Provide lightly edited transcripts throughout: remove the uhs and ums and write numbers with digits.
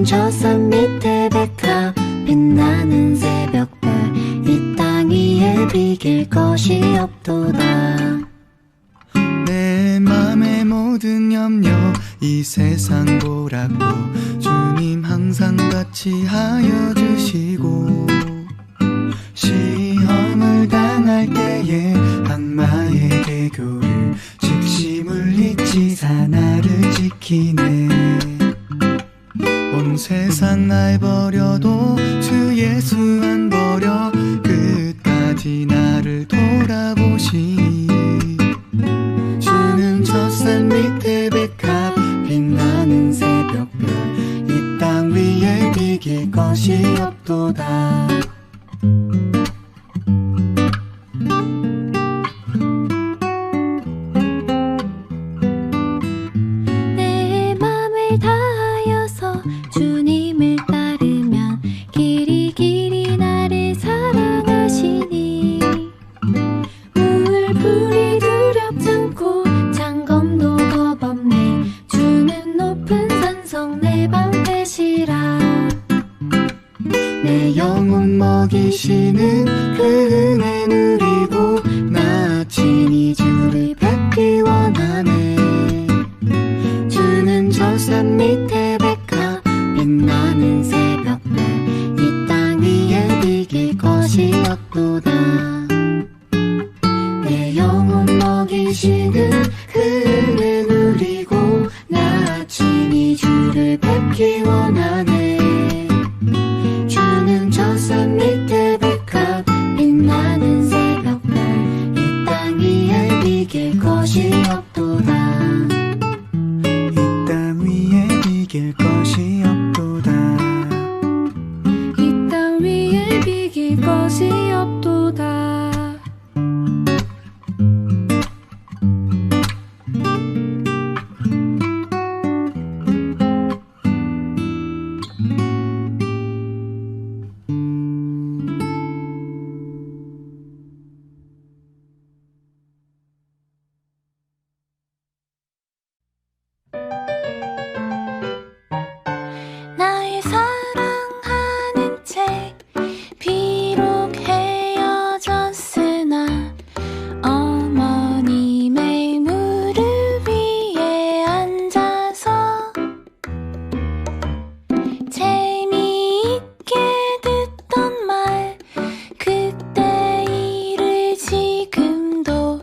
주는 저 산 밑에 백합 빛나는 새벽별 이 땅 위에 비길 것이 없도다. 내 맘의 모든 염려 이 세상 보라고 주님 항상 같이 하여 주시고 시험을 당할 때에 악마에게 교를 즉시 물리치사 나를 지키네. 온 세상 날 버려도 주 예수 안 버려 끝까지 나를 돌아보시니 주는 저 산 밑에 백합 빛나는 새벽별 이 땅 위에 비길 것이 없도다. 내 맘을 다하여서 주님을 따르면 길이 길이 나를 사랑하시니 불이 두렵지 않고 장검도 겁없네. 주는 높은 산성 내 방패시라. 내 영혼 먹이시는 그 은혜 누리고 나 친히 주를 뵙기 원하네. 주는 저 산 밑에 백합 빛나는 새벽별 이 땅 위에 비길 것이 없도다. 내 영혼 먹이시는 그 은혜 누리고 나 친히 주를 뵙기 원하네. 주는 저 산 밑에 백합 빛나는 새벽별 이 땅 위에 비길 것이 없도다. 이 땅 위에 비길 것이 없도다. 이 땅 위에 비길 것이 없도다. 날 사랑하는 채 비록 헤어졌으나 어머님의 무릎 위에 앉아서 재미있게 듣던 말 그때 일을 지금도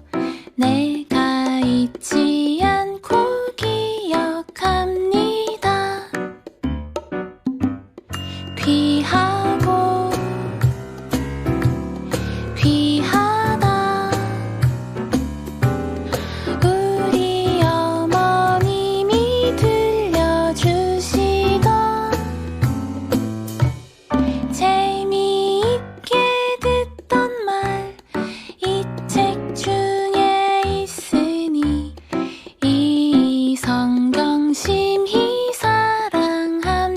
내가 잊지 않고 기억합니다. 귀하고 귀하다 우리 어머님이 들려주시던 재미있게 듣던 말 이 책 중에 있으니 이 성경 심히 사랑합니다.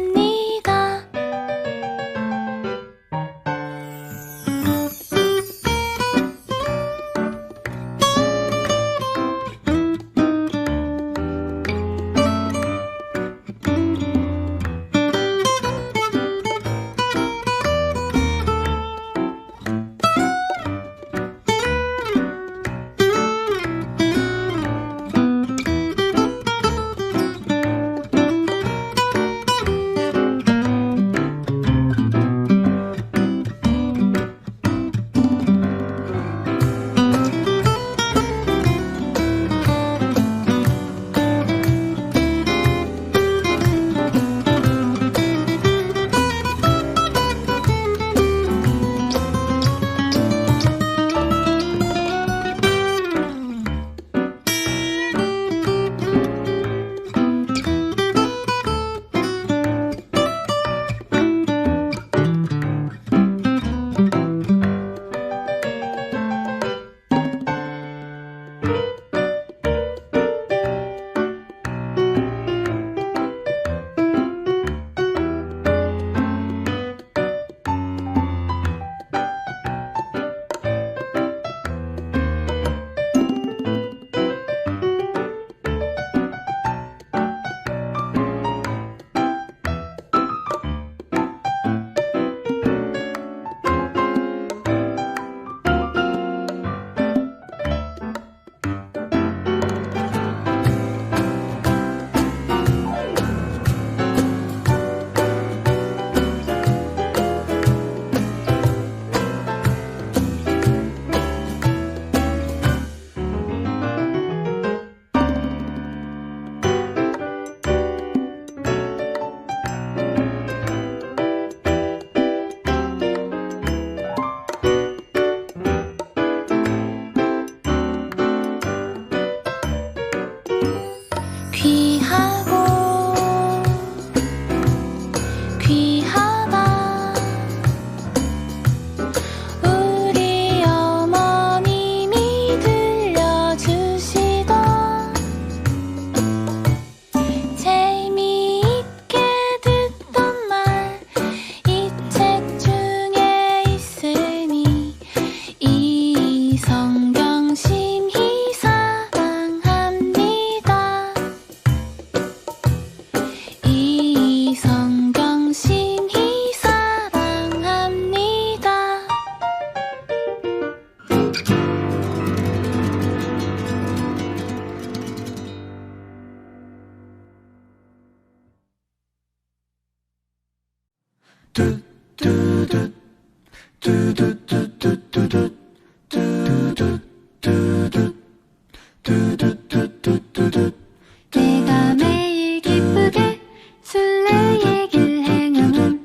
내가 매일 기쁘게 순례의 행함은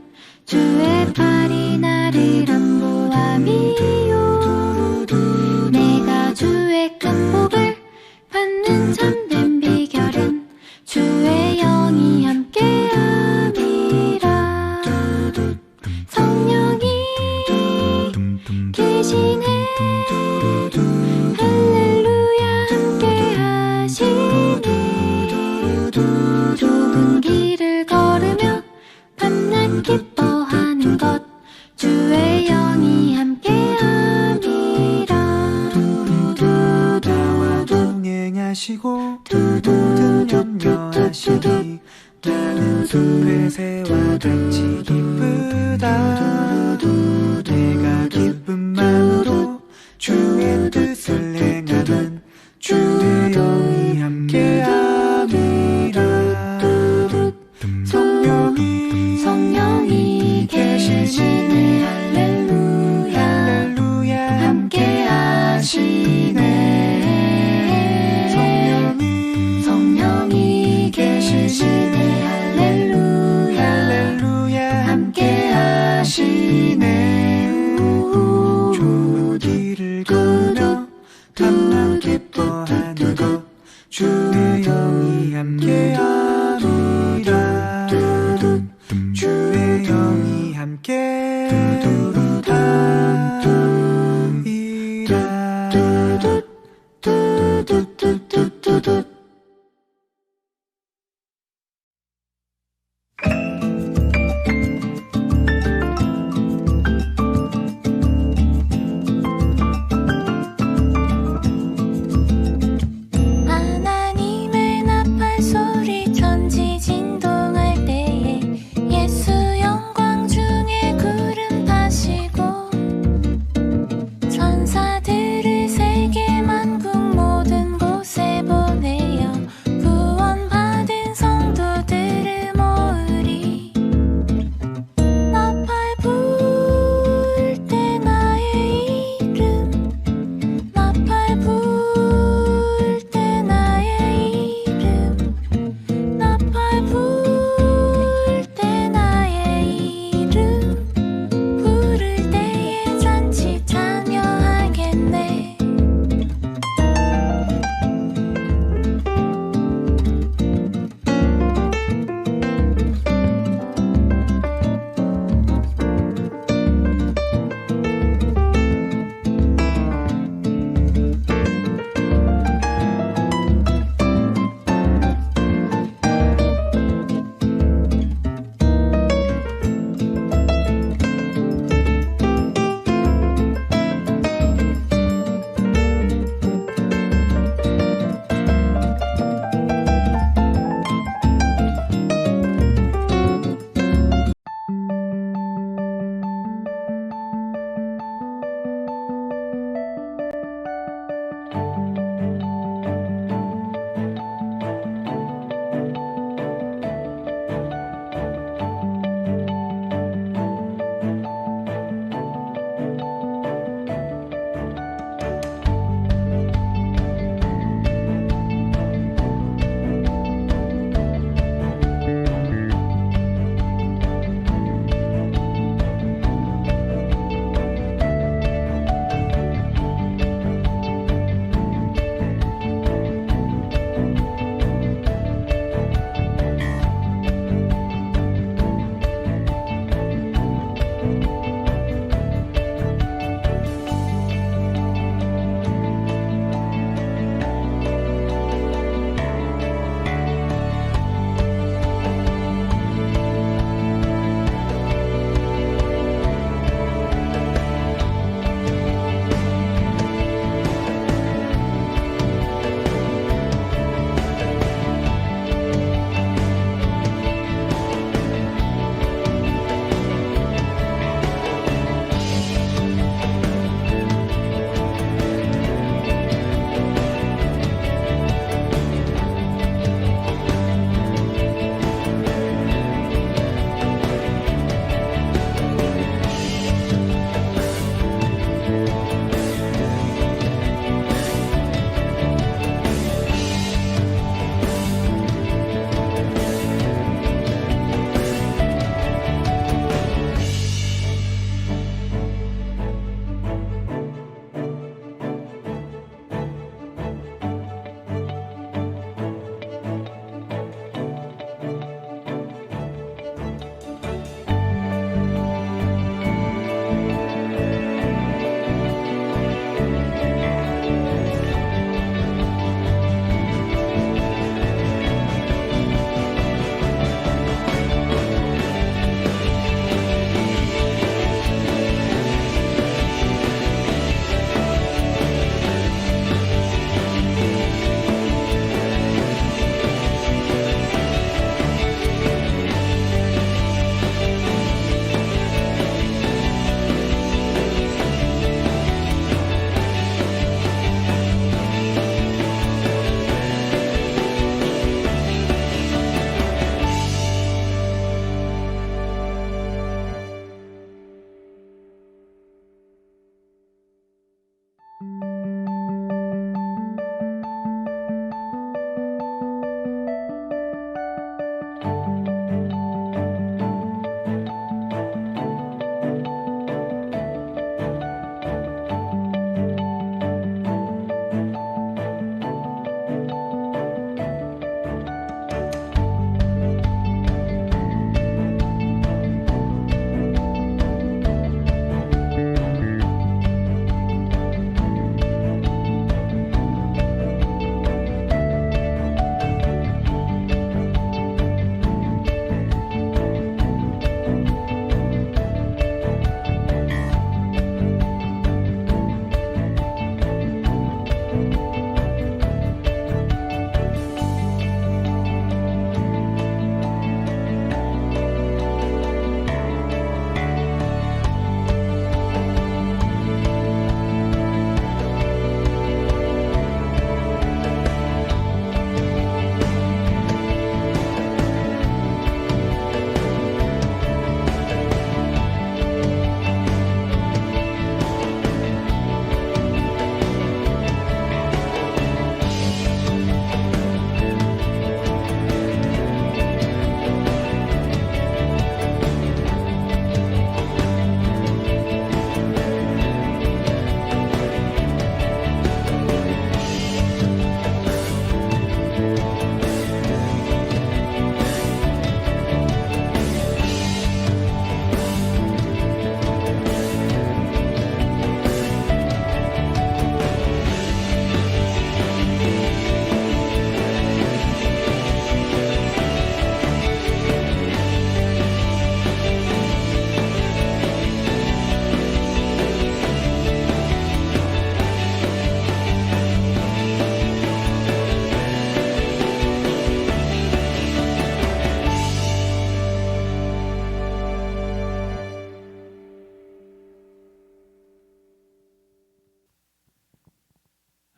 주의 팔이 나를 안보함이요. 내가 주의 큰 복을 받는 참된 비결은 주의 영이 함께함이라. 성령이 계시네 할렐루야 함께하시네. 좁은 길을 걸으며 밤낮 기뻐하는 것 주의 영이 함께함이라. 나와 동행하시고 모든 염려하시니 나는 숲의 새와 같이 기쁘다. 내가 기쁜 마음으로 주의 뜻을 행하는 주의 영이 함께함이라. 성령이 계시네 할렐루야 할렐루야 함께하시네. 성령이 계시네 할렐루야 할렐루야 함께하시네.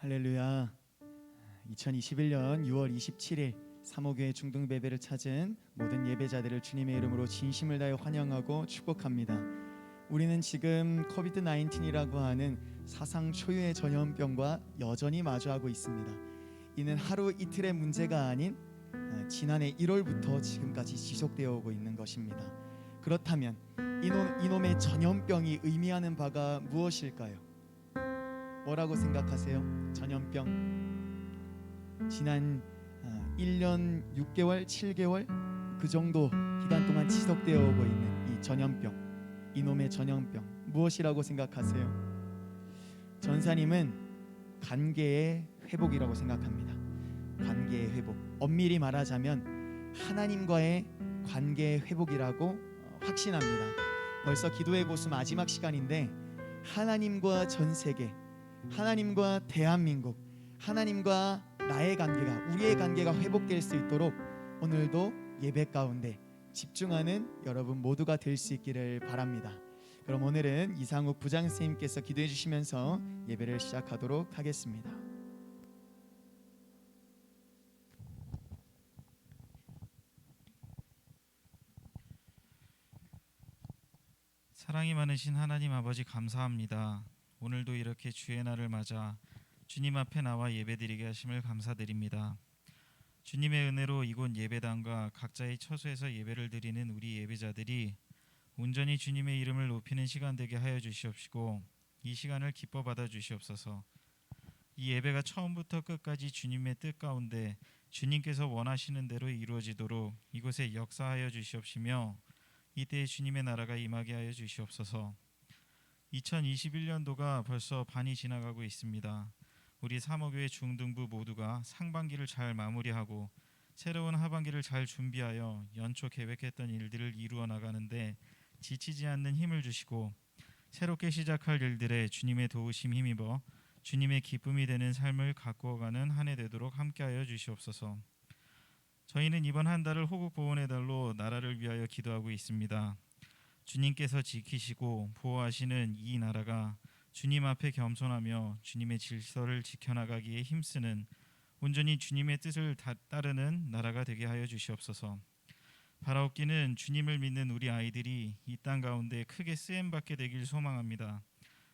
할렐루야. 2021년 6월 27일 사모교회 중등배배를 찾은 모든 예배자들을 주님의 이름으로 진심을 다해 환영하고 축복합니다. 우리는 지금 코비드 19이라고 하는 사상 초유의 전염병과 여전히 마주하고 있습니다. 이는 하루 이틀의 문제가 아닌 지난해 1월부터 지금까지 지속되어 오고 있는 것입니다. 그렇다면 이놈의 전염병이 의미하는 바가 무엇일까요? 뭐라고 생각하세요? 전염병. 지난 1년 6개월, 7개월 그 정도 기간 동안 지속되어 오고 있는 이 전염병, 이놈의 전염병 무엇이라고 생각하세요? 전사님은 관계의 회복이라고 생각합니다. 관계의 회복. 엄밀히 말하자면 하나님과의 관계의 회복이라고 확신합니다. 벌써 기도의 고수 마지막 시간인데 하나님과 전 세계, 하나님과 대한민국, 하나님과 나의 관계가, 우리의 관계가 회복될 수 있도록 오늘도 예배 가운데 집중하는 여러분 모두가 될 수 있기를 바랍니다. 그럼 오늘은 이상욱 부장 선생님께서 기도해 주시면서 예배를 시작하도록 하겠습니다. 사랑이 많으신 하나님 아버지 감사합니다. 오늘도 이렇게 주의 날을 맞아 주님 앞에 나와 예배드리게 하심을 감사드립니다. 주님의 은혜로 이곳 예배당과 각자의 처소에서 예배를 드리는 우리 예배자들이 온전히 주님의 이름을 높이는 시간 되게 하여 주시옵시고 이 시간을 기뻐 받아 주시옵소서. 이 예배가 처음부터 끝까지 주님의 뜻 가운데 주님께서 원하시는 대로 이루어지도록 이곳에 역사하여 주시옵시며 이때에 주님의 나라가 임하게 하여 주시옵소서. 2021년도가 벌써 반이 지나가고 있습니다. 우리 사모교회 중등부 모두가 상반기를 잘 마무리하고 새로운 하반기를 잘 준비하여 연초 계획했던 일들을 이루어 나가는데 지치지 않는 힘을 주시고 새롭게 시작할 일들에 주님의 도우심 힘입어 주님의 기쁨이 되는 삶을 가꾸어가는 한 해 되도록 함께하여 주시옵소서. 저희는 이번 한 달을 호국 보훈의 달로 나라를 위하여 기도하고 있습니다. 주님께서 지키시고 보호하시는 이 나라가 주님 앞에 겸손하며 주님의 질서를 지켜나가기에 힘쓰는 온전히 주님의 뜻을 따르는 나라가 되게 하여 주시옵소서. 바라옵기는 주님을 믿는 우리 아이들이 이 땅 가운데 크게 쓰임받게 되길 소망합니다.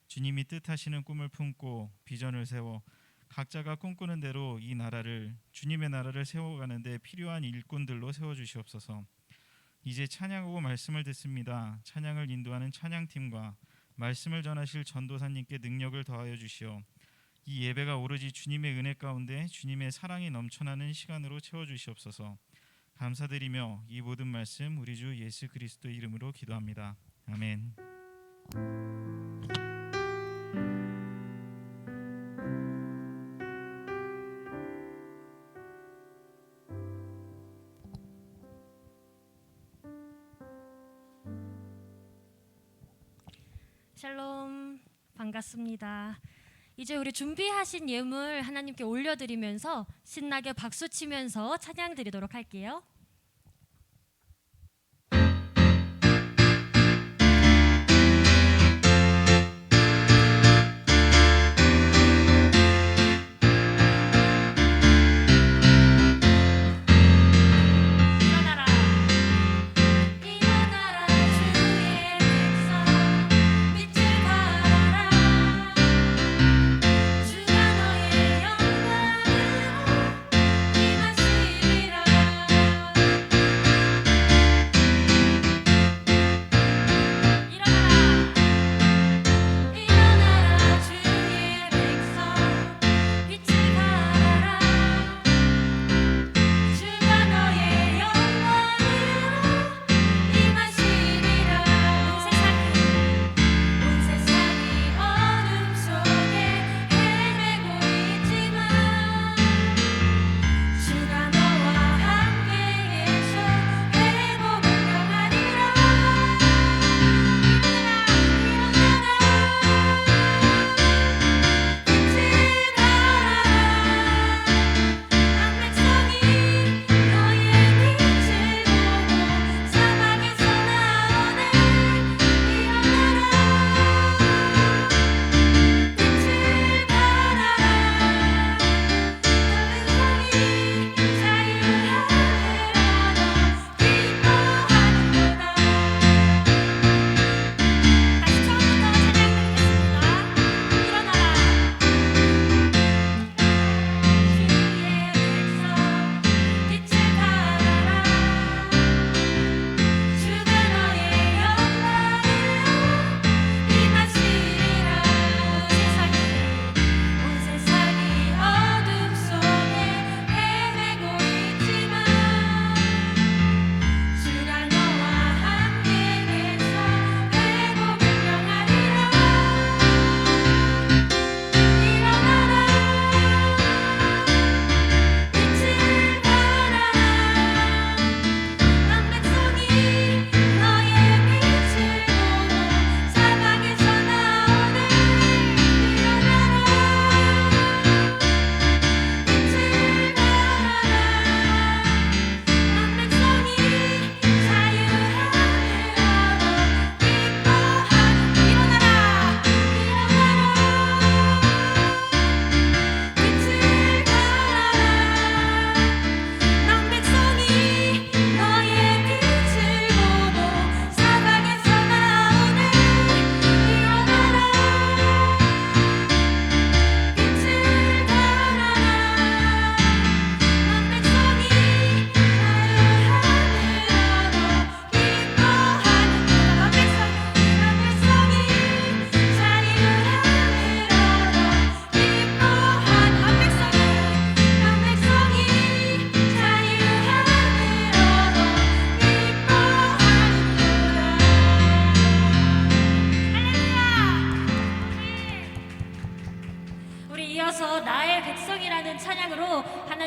주님이 뜻하시는 꿈을 품고 비전을 세워 각자가 꿈꾸는 대로 이 나라를, 주님의 나라를 세워가는 데 필요한 일꾼들로 세워주시옵소서. 이제 찬양하고 말씀을 듣습니다. 찬양을 인도하는 찬양팀과 말씀을 전하실 전도사님께 능력을 더하여 주시어 이 예배가 오로지 주님의 은혜 가운데 주님의 사랑이 넘쳐나는 시간으로 채워주시옵소서. 감사드리며 이 모든 말씀 우리 주 예수 그리스도 이름으로 기도합니다. 아멘. 샬롬, 반갑습니다. 이제 우리 준비하신 예물 하나님께 올려드리면서 신나게 박수 치면서 찬양 드리도록 할게요. 주가 너의 영광으로 임하시리라.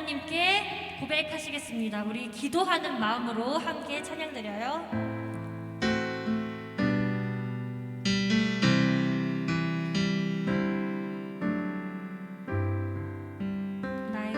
하나님께 고백하시겠습니다. 우리 기도하는 마음으로 함께 찬양 드려요. 나의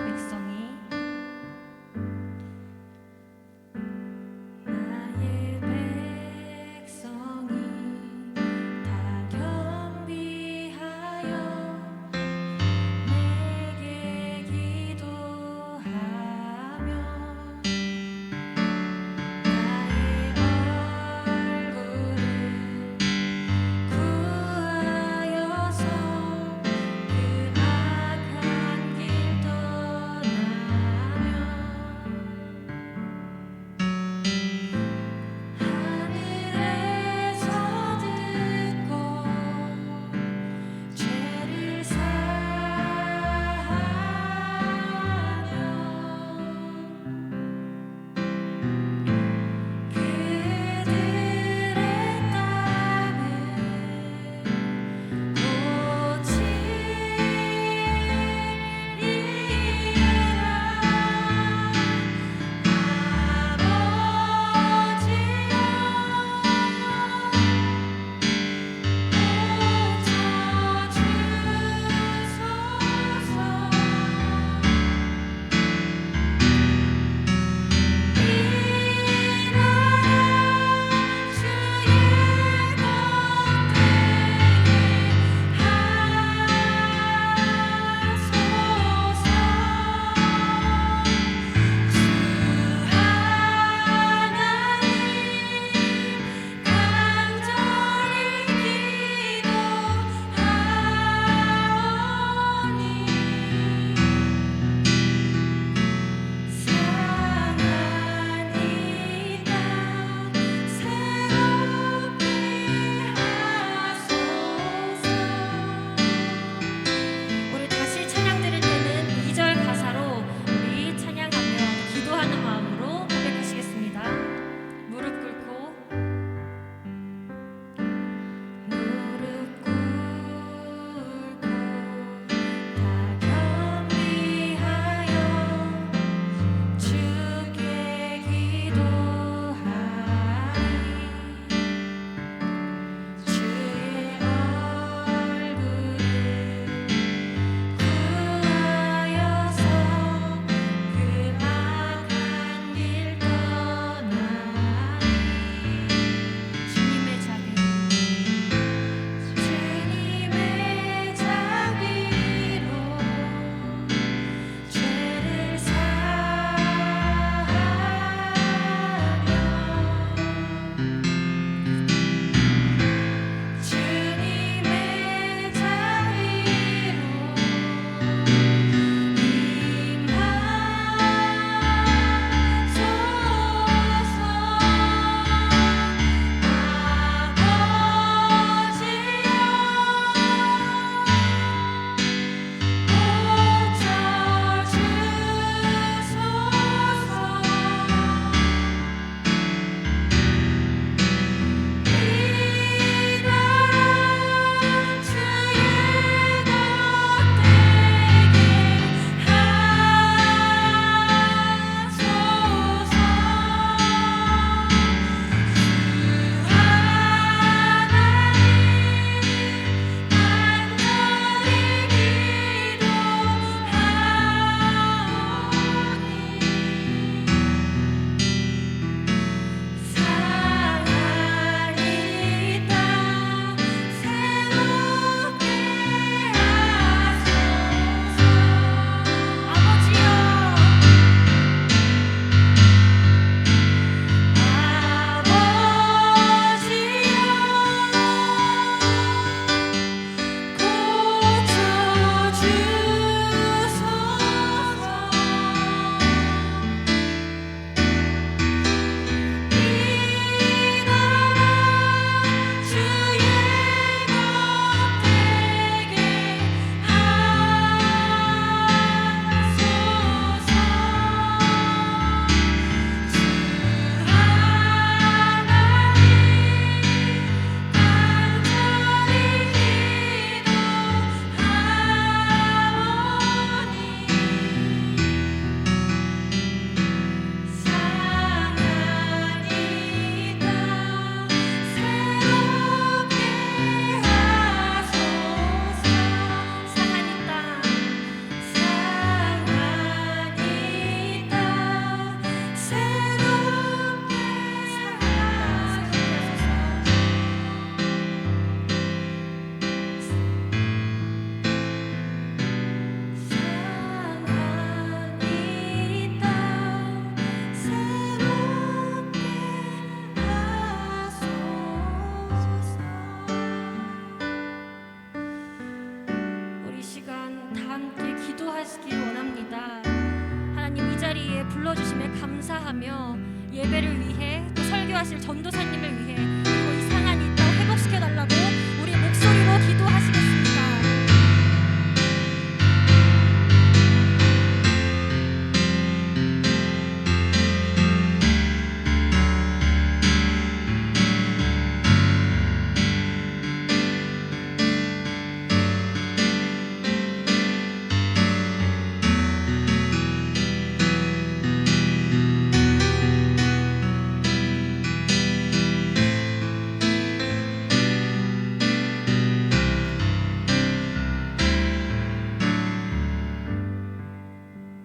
불러주심에 감사하며 예배를 위해 또 설교하실 전도사님을 위해 그리고 이 상한 이 땅 회복시켜달라고 우리 목소리로 기도하시겠습니다.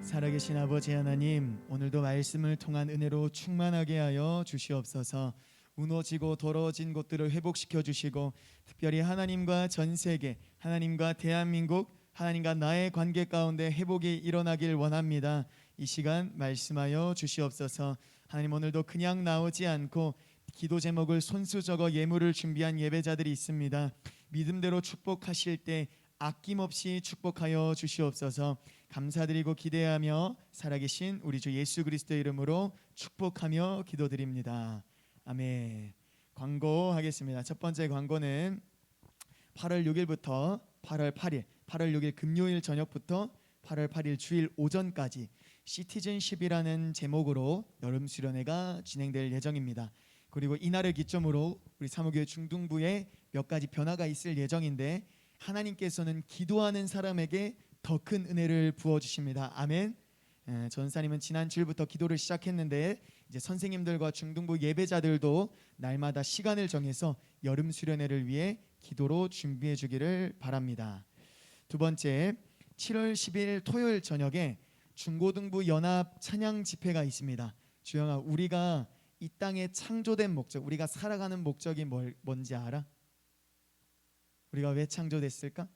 살아계신 아버지 하나님, 오늘도 말씀을 통한 은혜로 충만하게 하여 주시옵소서. 무너지고 더러워진 곳들을 회복시켜 주시고, 특별히 하나님과 전 세계, 하나님과 대한민국, 하나님과 나의 관계 가운데 회복이 일어나길 원합니다. 이 시간 말씀하여 주시옵소서. 하나님, 오늘도 그냥 나오지 않고 기도 제목을 손수 적어 예물을 준비한 예배자들이 있습니다. 믿음대로 축복하실 때 아낌없이 축복하여 주시옵소서. 감사드리고 기대하며 살아계신 우리 주 예수 그리스도의 이름으로 축복하며 기도드립니다. 아멘. 광고하겠습니다. 첫 번째 광고는 8월 6일부터 8월 8일, 8월 6일 금요일 저녁부터 8월 8일 주일 오전까지 시티즌십이라는 제목으로 여름 수련회가 진행될 예정입니다. 그리고 이날을 기점으로 우리 사무교회 중등부에 몇 가지 변화가 있을 예정인데, 하나님께서는 기도하는 사람에게 더 큰 은혜를 부어주십니다. 아멘. 전사님은 지난 주일부터 기도를 시작했는데, 이제 선생님들과 중등부 예배자들도 날마다 시간을 정해서 여름 수련회를 위해 기도로 준비해 주기를 바랍니다. 두 번째, 7월 10일 토요일 저녁에 중고등부 연합 찬양 집회가 있습니다. 주영아, 우리가 이 땅에 창조된 목적, 우리가 살아가는 목적이 뭔지 알아? 우리가 왜 창조됐을까?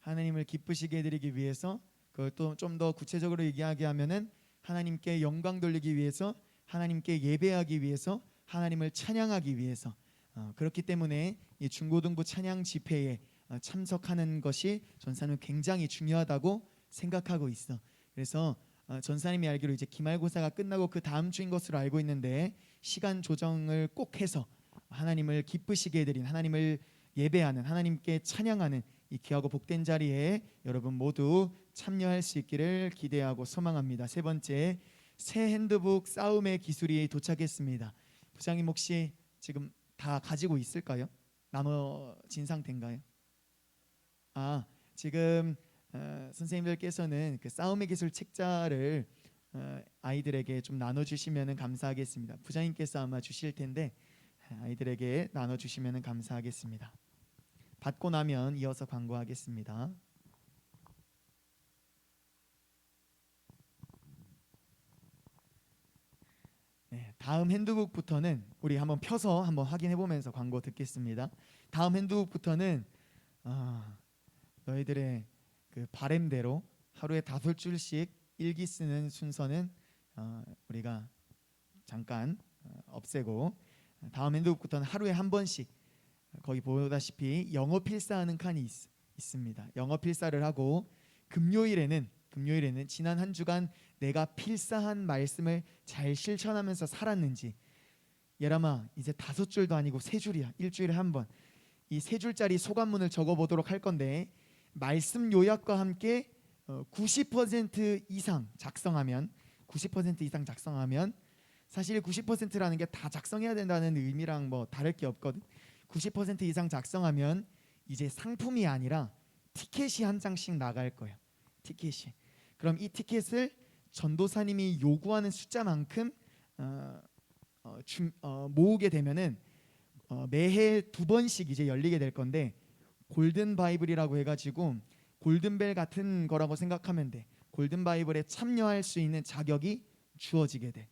하나님을 기쁘시게 해드리기 위해서, 그걸 또 좀 더 구체적으로 얘기하면은 하나님께 영광 돌리기 위해서, 하나님께 예배하기 위해서, 하나님을 찬양하기 위해서. 그렇기 때문에 이 중고등부 찬양 집회에 참석하는 것이 전사는 굉장히 중요하다고 생각하고 있어. 그래서 전사님이 알기로 이제 기말고사가 끝나고 그 다음 주인 것으로 알고 있는데, 시간 조정을 꼭 해서 하나님을 기쁘시게 해드린, 하나님을 예배하는, 하나님께 찬양하는 이 귀하고 복된 자리에 여러분 모두 참여할 수 있기를 기대하고 소망합니다. 세 번째, 새 핸드북 싸움의 기술이 도착했습니다. 부장님 혹시 지금 다 가지고 있을까요? 나눠진 상태인가요? 지금 선생님들께서는 그 싸움의 기술 책자를 아이들에게 좀 나눠주시면 감사하겠습니다. 부장님께서 아마 주실 텐데 아이들에게 나눠주시면 감사하겠습니다. 받고 나면 이어서 광고하겠습니다. 네, 다음 핸드북부터는 우리 한번 펴서 한번 확인해 보면서 광고 듣겠습니다. 다음 핸드북부터는 너희들의 그 바램대로 하루에 5줄씩 일기 쓰는 순서는 우리가 잠깐 없애고, 다음 핸드북부터는 하루에 한 번씩, 거기 보다시피 영어 필사하는 칸이 있습니다. 영어 필사를 하고, 금요일에는 지난 한 주간 내가 필사한 말씀을 잘 실천하면서 살았는지, 예람아 이제 5줄도 아니고 3줄이야. 일주일에 한 번 이 3줄짜리 소감문을 적어보도록 할 건데, 말씀 요약과 함께 90% 이상 작성하면, 90% 이상 작성하면, 사실 90%라는 게 다 작성해야 된다는 의미랑 뭐 다를 게 없거든. 90% 이상 작성하면 이제 상품이 아니라 티켓이 한 장씩 나갈 거예요. 티켓이. 그럼 이 티켓을 전도사님이 요구하는 숫자만큼 모으게 되면은 매해 2번씩 이제 열리게 될 건데, 골든 바이블이라고 해가지고 골든벨 같은 거라고 생각하면 돼. 골든 바이블에 참여할 수 있는 자격이 주어지게 돼.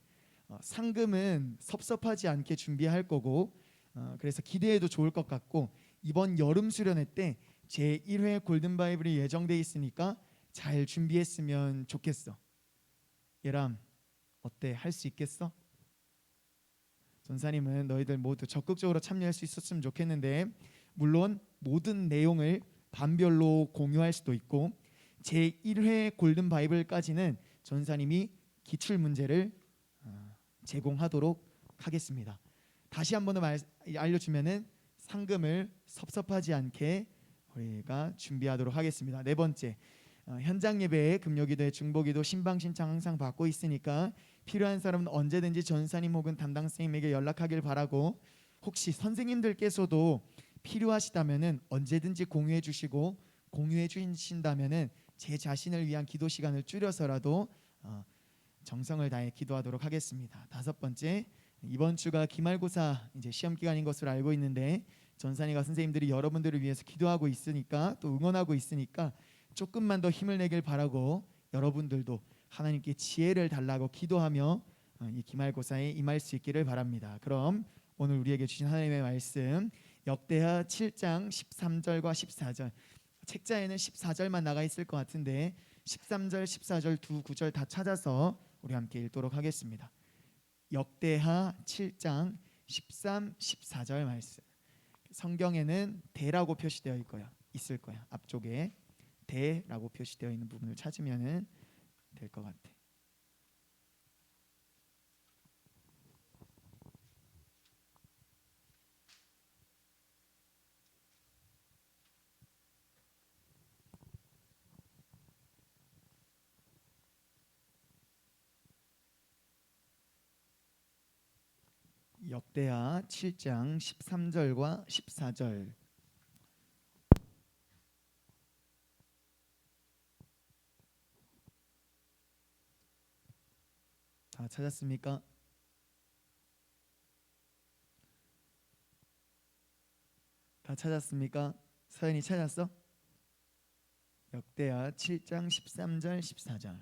상금은 섭섭하지 않게 준비할 거고, 그래서 기대해도 좋을 것 같고, 이번 여름 수련회 때 제1회 골든 바이블이 예정돼 있으니까 잘 준비했으면 좋겠어. 예람 어때? 할 수 있겠어? 전사님은 너희들 모두 적극적으로 참여할 수 있었으면 좋겠는데, 물론 모든 내용을 반별로 공유할 수도 있고, 제1회 골든 바이블까지는 전사님이 기출 문제를 제공하도록 하겠습니다. 다시 한 번 더 알려주면은 상금을 섭섭하지 않게 우리가 준비하도록 하겠습니다. 네 번째, 현장 예배에 금요기도에 중보기도 신방 신청 항상 받고 있으니까 필요한 사람은 언제든지 전사님 혹은 담당 선생님에게 연락하길 바라고, 혹시 선생님들께서도 필요하시다면은 언제든지 공유해 주시고, 공유해 주신다면은 제 자신을 위한 기도 시간을 줄여서라도 정성을 다해 기도하도록 하겠습니다. 다섯 번째, 이번 주가 기말고사 이제 시험 기간인 것으로 알고 있는데 전사님과 선생님들이 여러분들을 위해서 기도하고 있으니까, 또 응원하고 있으니까 조금만 더 힘을 내길 바라고, 여러분들도 하나님께 지혜를 달라고 기도하며 이 기말고사에 임할 수 있기를 바랍니다. 그럼 오늘 우리에게 주신 하나님의 말씀, 역대하 7장 13절과 14절, 책자에는 14절만 나가 있을 것 같은데 13절, 14절 두 구절 다 찾아서 우리 함께 읽도록 하겠습니다. 역대하 7장 13, 14절 말씀. 성경에는 대라고 표시되어 있을 거야. 앞쪽에 대라고 표시되어 있는 부분을 찾으면 될 것 같아. 역대하 7장 13절과 14절. 다 찾았습니까? 다 찾았습니까? 서연이 찾았어? 역대하 7장 13절 14절.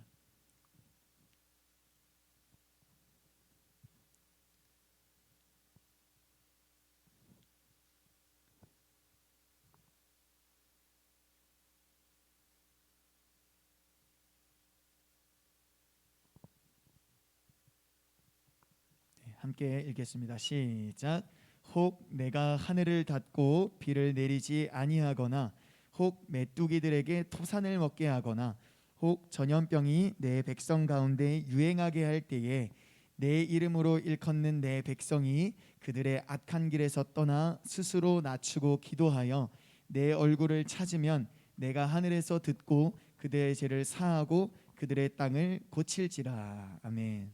함께 읽겠습니다. 시작. 혹 내가 하늘을 닫고 비를 내리지 아니하거나, 혹 메뚜기들에게 토산을 먹게 하거나, 혹 전염병이 내 백성 가운데 유행하게 할 때에 내 이름으로 일컫는 내 백성이 그들의 악한 길에서 떠나 스스로 낮추고 기도하여 내 얼굴을 찾으면 내가 하늘에서 듣고 그들의 죄를 사하고 그들의 땅을 고칠지라. 아멘.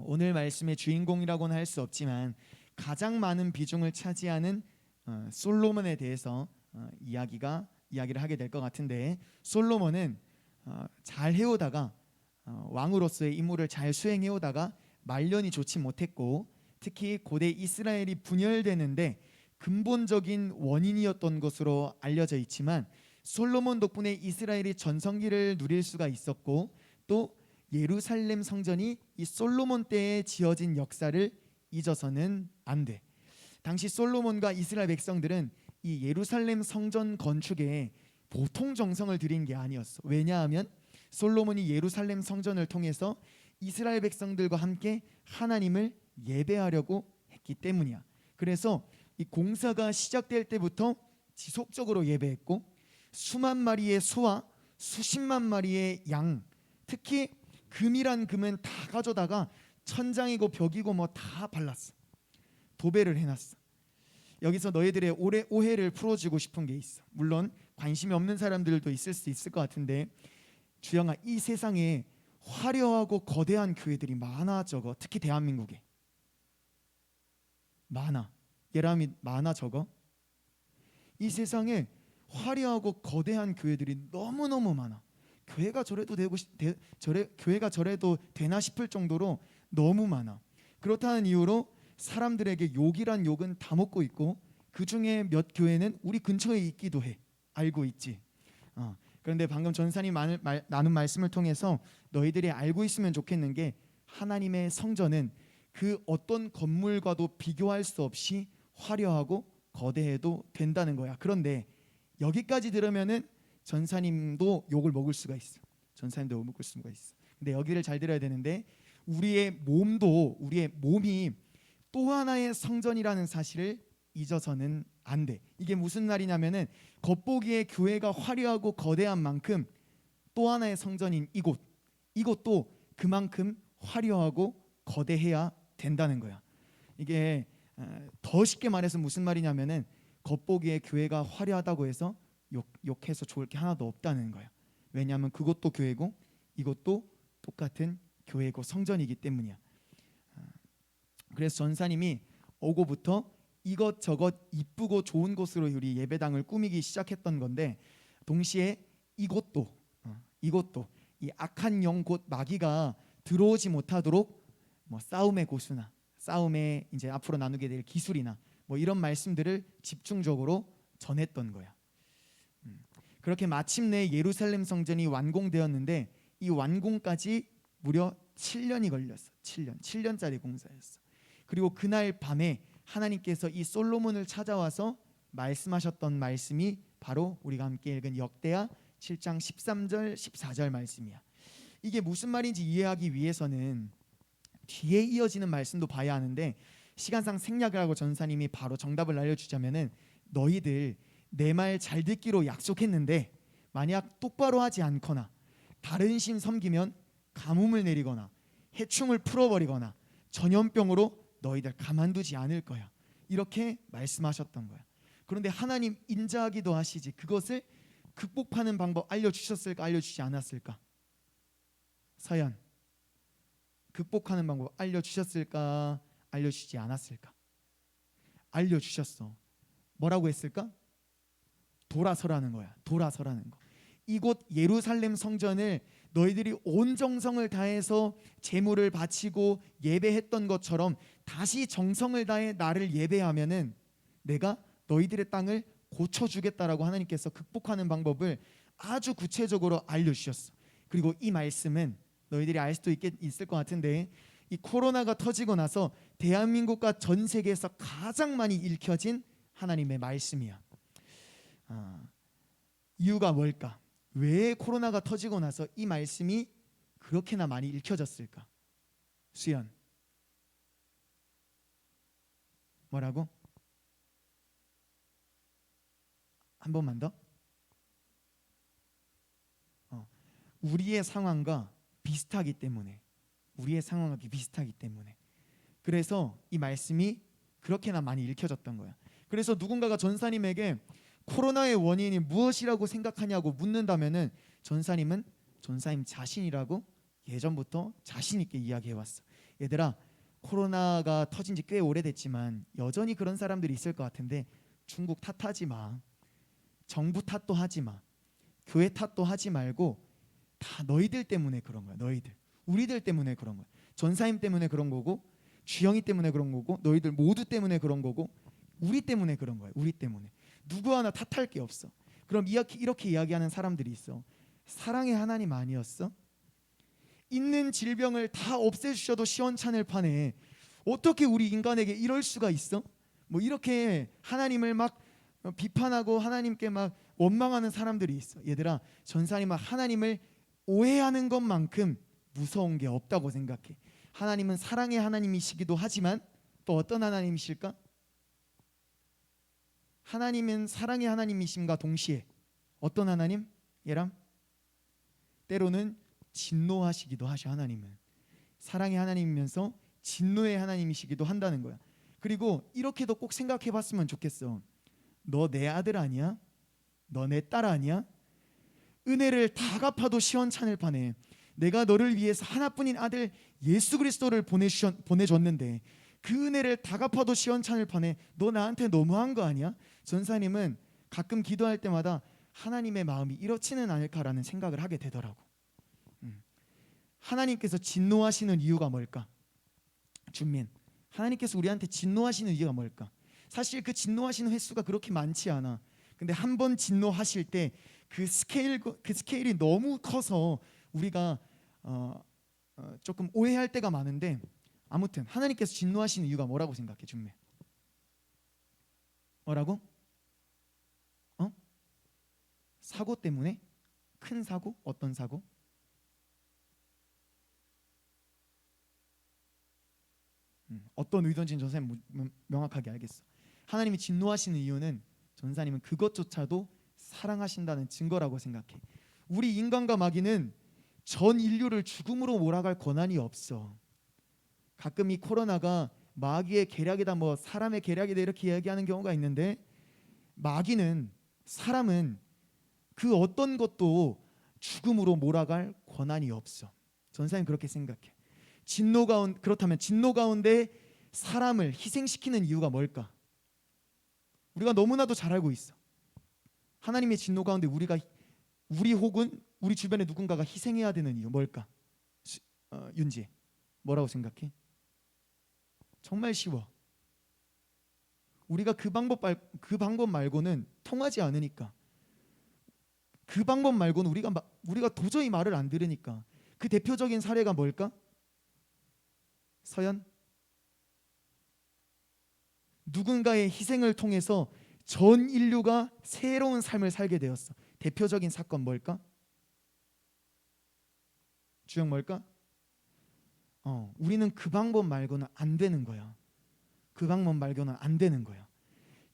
오늘 말씀의 주인공이라고는 할 수 없지만 가장 많은 비중을 차지하는 솔로몬에 대해서 이야기를 하게 될 것 같은데, 솔로몬은 잘 해오다가 왕으로서의 임무를 잘 수행해오다가 말년이 좋지 못했고, 특히 고대 이스라엘이 분열되는데 근본적인 원인이었던 것으로 알려져 있지만, 솔로몬 덕분에 이스라엘이 전성기를 누릴 수가 있었고, 또 예루살렘 성전이 이 솔로몬 때에 지어진 역사를 잊어서는 안 돼. 당시 솔로몬과 이스라엘 백성들은 이 예루살렘 성전 건축에 보통 정성을 들인 게 아니었어. 왜냐하면 솔로몬이 예루살렘 성전을 통해서 이스라엘 백성들과 함께 하나님을 예배하려고 했기 때문이야. 그래서 이 공사가 시작될 때부터 지속적으로 예배했고, 수만 마리의 소와 수십만 마리의 양, 특히 금이란 금은 다 가져다가 천장이고 벽이고 뭐 다 발랐어. 도배를 해놨어. 여기서 너희들의 오해를 풀어주고 싶은 게 있어. 물론 관심이 없는 사람들도 있을 수 있을 것 같은데, 주영아, 이 세상에 화려하고 거대한 교회들이 많아 적어? 특히 대한민국에 많아. 예람이 많아 적어? 이 세상에 화려하고 거대한 교회들이 너무너무 많아. 교회가 저래도 교회가 저래도 되나 싶을 정도로 너무 많아. 그렇다는 이유로 사람들에게 욕이란 욕은 다 먹고 있고, 그 중에 몇 교회는 우리 근처에 있기도 해. 알고 있지. 그런데 방금 전사님 나눈 말씀을 통해서 너희들이 알고 있으면 좋겠는 게, 하나님의 성전은 그 어떤 건물과도 비교할 수 없이 화려하고 거대해도 된다는 거야. 그런데 여기까지 들으면은 전사님도 욕을 먹을 수가 있어. 전사님도 욕을 먹을 수가 있어. 근데 여기를 잘 들어야 되는데, 우리의 몸이 또 하나의 성전이라는 사실을 잊어서는 안 돼. 이게 무슨 말이냐면은, 겉보기에 교회가 화려하고 거대한 만큼 또 하나의 성전인 이곳, 이것도 그만큼 화려하고 거대해야 된다는 거야. 이게 더 쉽게 말해서 무슨 말이냐면은 겉보기에 교회가 화려하다고 해서 욕해서 좋을 게 하나도 없다는 거야. 왜냐하면 그것도 교회고 이것도 똑같은 교회고 성전이기 때문이야. 그래서 전사님이 오고부터 이것저것 이쁘고 좋은 곳으로 우리 예배당을 꾸미기 시작했던 건데, 동시에 이것도 이 악한 영 곧 마귀가 들어오지 못하도록 뭐 싸움의 고수나 싸움의 이제 앞으로 나누게 될 기술이나 뭐 이런 말씀들을 집중적으로 전했던 거야. 그렇게 마침내 예루살렘 성전이 완공되었는데 이 완공까지 무려 7년이 걸렸어. 7년짜리 공사였어. 그리고 그날 밤에 하나님께서 이 솔로몬을 찾아와서 말씀하셨던 말씀이 바로 우리가 함께 읽은 역대하 7장 13절 14절 말씀이야. 이게 무슨 말인지 이해하기 위해서는 뒤에 이어지는 말씀도 봐야 하는데, 시간상 생략을 하고 전사님이 바로 정답을 알려주자면은, 너희들 내 말 잘 듣기로 약속했는데 만약 똑바로 하지 않거나 다른 신 섬기면 가뭄을 내리거나 해충을 풀어버리거나 전염병으로 너희들 가만두지 않을 거야. 이렇게 말씀하셨던 거야. 그런데 하나님 인자하기도 하시지 그것을 극복하는 방법 알려주셨을까, 알려주지 않았을까? 서연, 극복하는 방법 알려주셨을까, 알려주지 않았을까? 알려주셨어. 뭐라고 했을까? 돌아서라는 거야. 돌아서라는 거. 이곳 예루살렘 성전을 너희들이 온 정성을 다해서 제물을 바치고 예배했던 것처럼 다시 정성을 다해 나를 예배하면은 내가 너희들의 땅을 고쳐주겠다라고 하나님께서 극복하는 방법을 아주 구체적으로 알려주셨어. 그리고 이 말씀은 너희들이 알 수도 있을 것 같은데, 이 코로나가 터지고 나서 대한민국과 전 세계에서 가장 많이 읽혀진 하나님의 말씀이야. 이유가 뭘까? 왜 코로나가 터지고 나서 이 말씀이 그렇게나 많이 읽혀졌을까? 수연, 뭐라고? 한 번만 더. 우리의 상황과 비슷하기 때문에, 우리의 상황과 비슷하기 때문에. 그래서 이 말씀이 그렇게나 많이 읽혀졌던 거야. 그래서 누군가가 전사님에게 코로나의 원인이 무엇이라고 생각하냐고 묻는다면은 전사님은 전사님 자신이라고 예전부터 자신 있게 이야기해왔어. 얘들아, 코로나가 터진 지 꽤 오래됐지만 여전히 그런 사람들이 있을 것 같은데 중국 탓하지 마. 정부 탓도 하지 마. 교회 탓도 하지 말고 다 너희들 때문에 그런 거야. 너희들. 우리들 때문에 그런 거야. 전사님 때문에 그런 거고, 주영이 때문에 그런 거고, 너희들 모두 때문에 그런 거고, 우리 때문에 그런 거야. 우리 때문에. 누구 하나 탓할 게 없어. 그럼 이렇게 이야기하는 사람들이 있어. 사랑의 하나님 아니었어? 있는 질병을 다 없애주셔도 시원찮을 판에 어떻게 우리 인간에게 이럴 수가 있어? 뭐 이렇게 하나님을 막 비판하고 하나님께 막 원망하는 사람들이 있어. 얘들아, 전사님은 하나님을 오해하는 것만큼 무서운 게 없다고 생각해. 하나님은 사랑의 하나님이시기도 하지만 또 어떤 하나님이실까? 하나님은 사랑의 하나님이심과 동시에 어떤 하나님? 예람? 때로는 진노하시기도 하셔. 하나님은 사랑의 하나님이면서 진노의 하나님이시기도 한다는 거야. 그리고 이렇게도 꼭 생각해 봤으면 좋겠어. 너 내 아들 아니야? 너 내 딸 아니야? 은혜를 다 갚아도 시원찮을 판에 내가 너를 위해서 하나뿐인 아들 예수 그리스도를 보내줬는데 그 은혜를 다 갚아도 시원찮을 판에 너 나한테 너무한 거 아니야? 전사님은 가끔 기도할 때마다 하나님의 마음이 이렇지는 않을까라는 생각을 하게 되더라고. 하나님께서 진노하시는 이유가 뭘까? 준민, 하나님께서 우리한테 진노하시는 이유가 뭘까? 사실 그 진노하시는 횟수가 그렇게 많지 않아. 근데 한 번 진노하실 때 그 스케일이 너무 커서 우리가 조금 오해할 때가 많은데, 아무튼 하나님께서 진노하시는 이유가 뭐라고 생각해, 준민? 뭐라고? 사고 때문에? 큰 사고? 어떤 사고? 어떤 의도인지는 전사님 명확하게 알겠어. 하나님이 진노하시는 이유는 전사님은 그것조차도 사랑하신다는 증거라고 생각해. 우리 인간과 마귀는 전 인류를 죽음으로 몰아갈 권한이 없어. 가끔 이 코로나가 마귀의 계략이다, 뭐 사람의 계략이다 이렇게 이야기하는 경우가 있는데, 마귀는, 사람은 그 어떤 것도 죽음으로 몰아갈 권한이 없어. 전사님 그렇게 생각해. 그렇다면 진노 가운데 사람을 희생시키는 이유가 뭘까? 우리가 너무나도 잘 알고 있어. 하나님의 진노 가운데 우리 혹은 우리 주변에 누군가가 희생해야 되는 이유 뭘까? 윤지, 뭐라고 생각해? 정말 쉬워. 우리가 그 방법 말고는 통하지 않으니까. 그 방법 말고는 우리가 도저히 말을 안 들으니까. 그 대표적인 사례가 뭘까? 서연, 누군가의 희생을 통해서 전 인류가 새로운 삶을 살게 되었어. 대표적인 사건 뭘까? 주영 뭘까? 우리는 그 방법 말고는 안 되는 거야. 그 방법 말고는 안 되는 거야.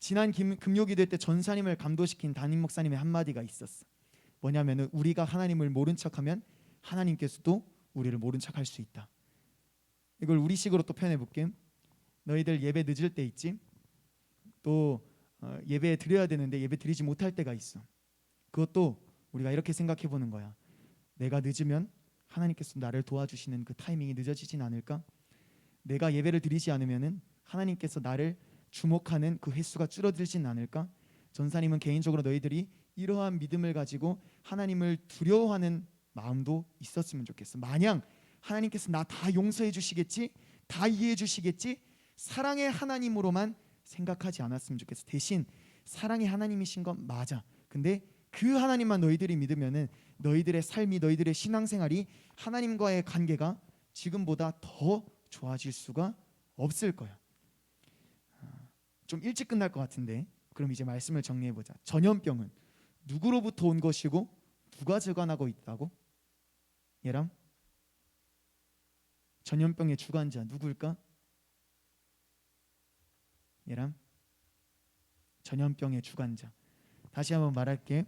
지난 금요기도 때 전사님을 감동시킨 담임 목사님의 한마디가 있었어. 뭐냐면은 우리가 하나님을 모른 척하면 하나님께서도 우리를 모른 척할 수 있다. 이걸 우리식으로 또 표현해 볼게. 너희들 예배 늦을 때 있지? 또 예배 드려야 되는데 예배 드리지 못할 때가 있어. 그것도 우리가 이렇게 생각해 보는 거야. 내가 늦으면 하나님께서 나를 도와주시는 그 타이밍이 늦어지진 않을까? 내가 예배를 드리지 않으면은 하나님께서 나를 주목하는 그 횟수가 줄어들진 않을까? 전사님은 개인적으로 너희들이 이러한 믿음을 가지고 하나님을 두려워하는 마음도 있었으면 좋겠어. 마냥 하나님께서 나 다 용서해 주시겠지? 다 이해해 주시겠지? 사랑의 하나님으로만 생각하지 않았으면 좋겠어. 대신 사랑의 하나님이신 건 맞아. 근데 그 하나님만 너희들이 믿으면은 너희들의 삶이, 너희들의 신앙생활이 하나님과의 관계가 지금보다 더 좋아질 수가 없을 거야. 좀 일찍 끝날 것 같은데, 그럼 이제 말씀을 정리해 보자. 전염병은 누구로부터 온 것이고 누가 주관하고 있다고? 예람? 전염병의 주관자 누구일까? 예람? 전염병의 주관자. 다시 한번 말할게.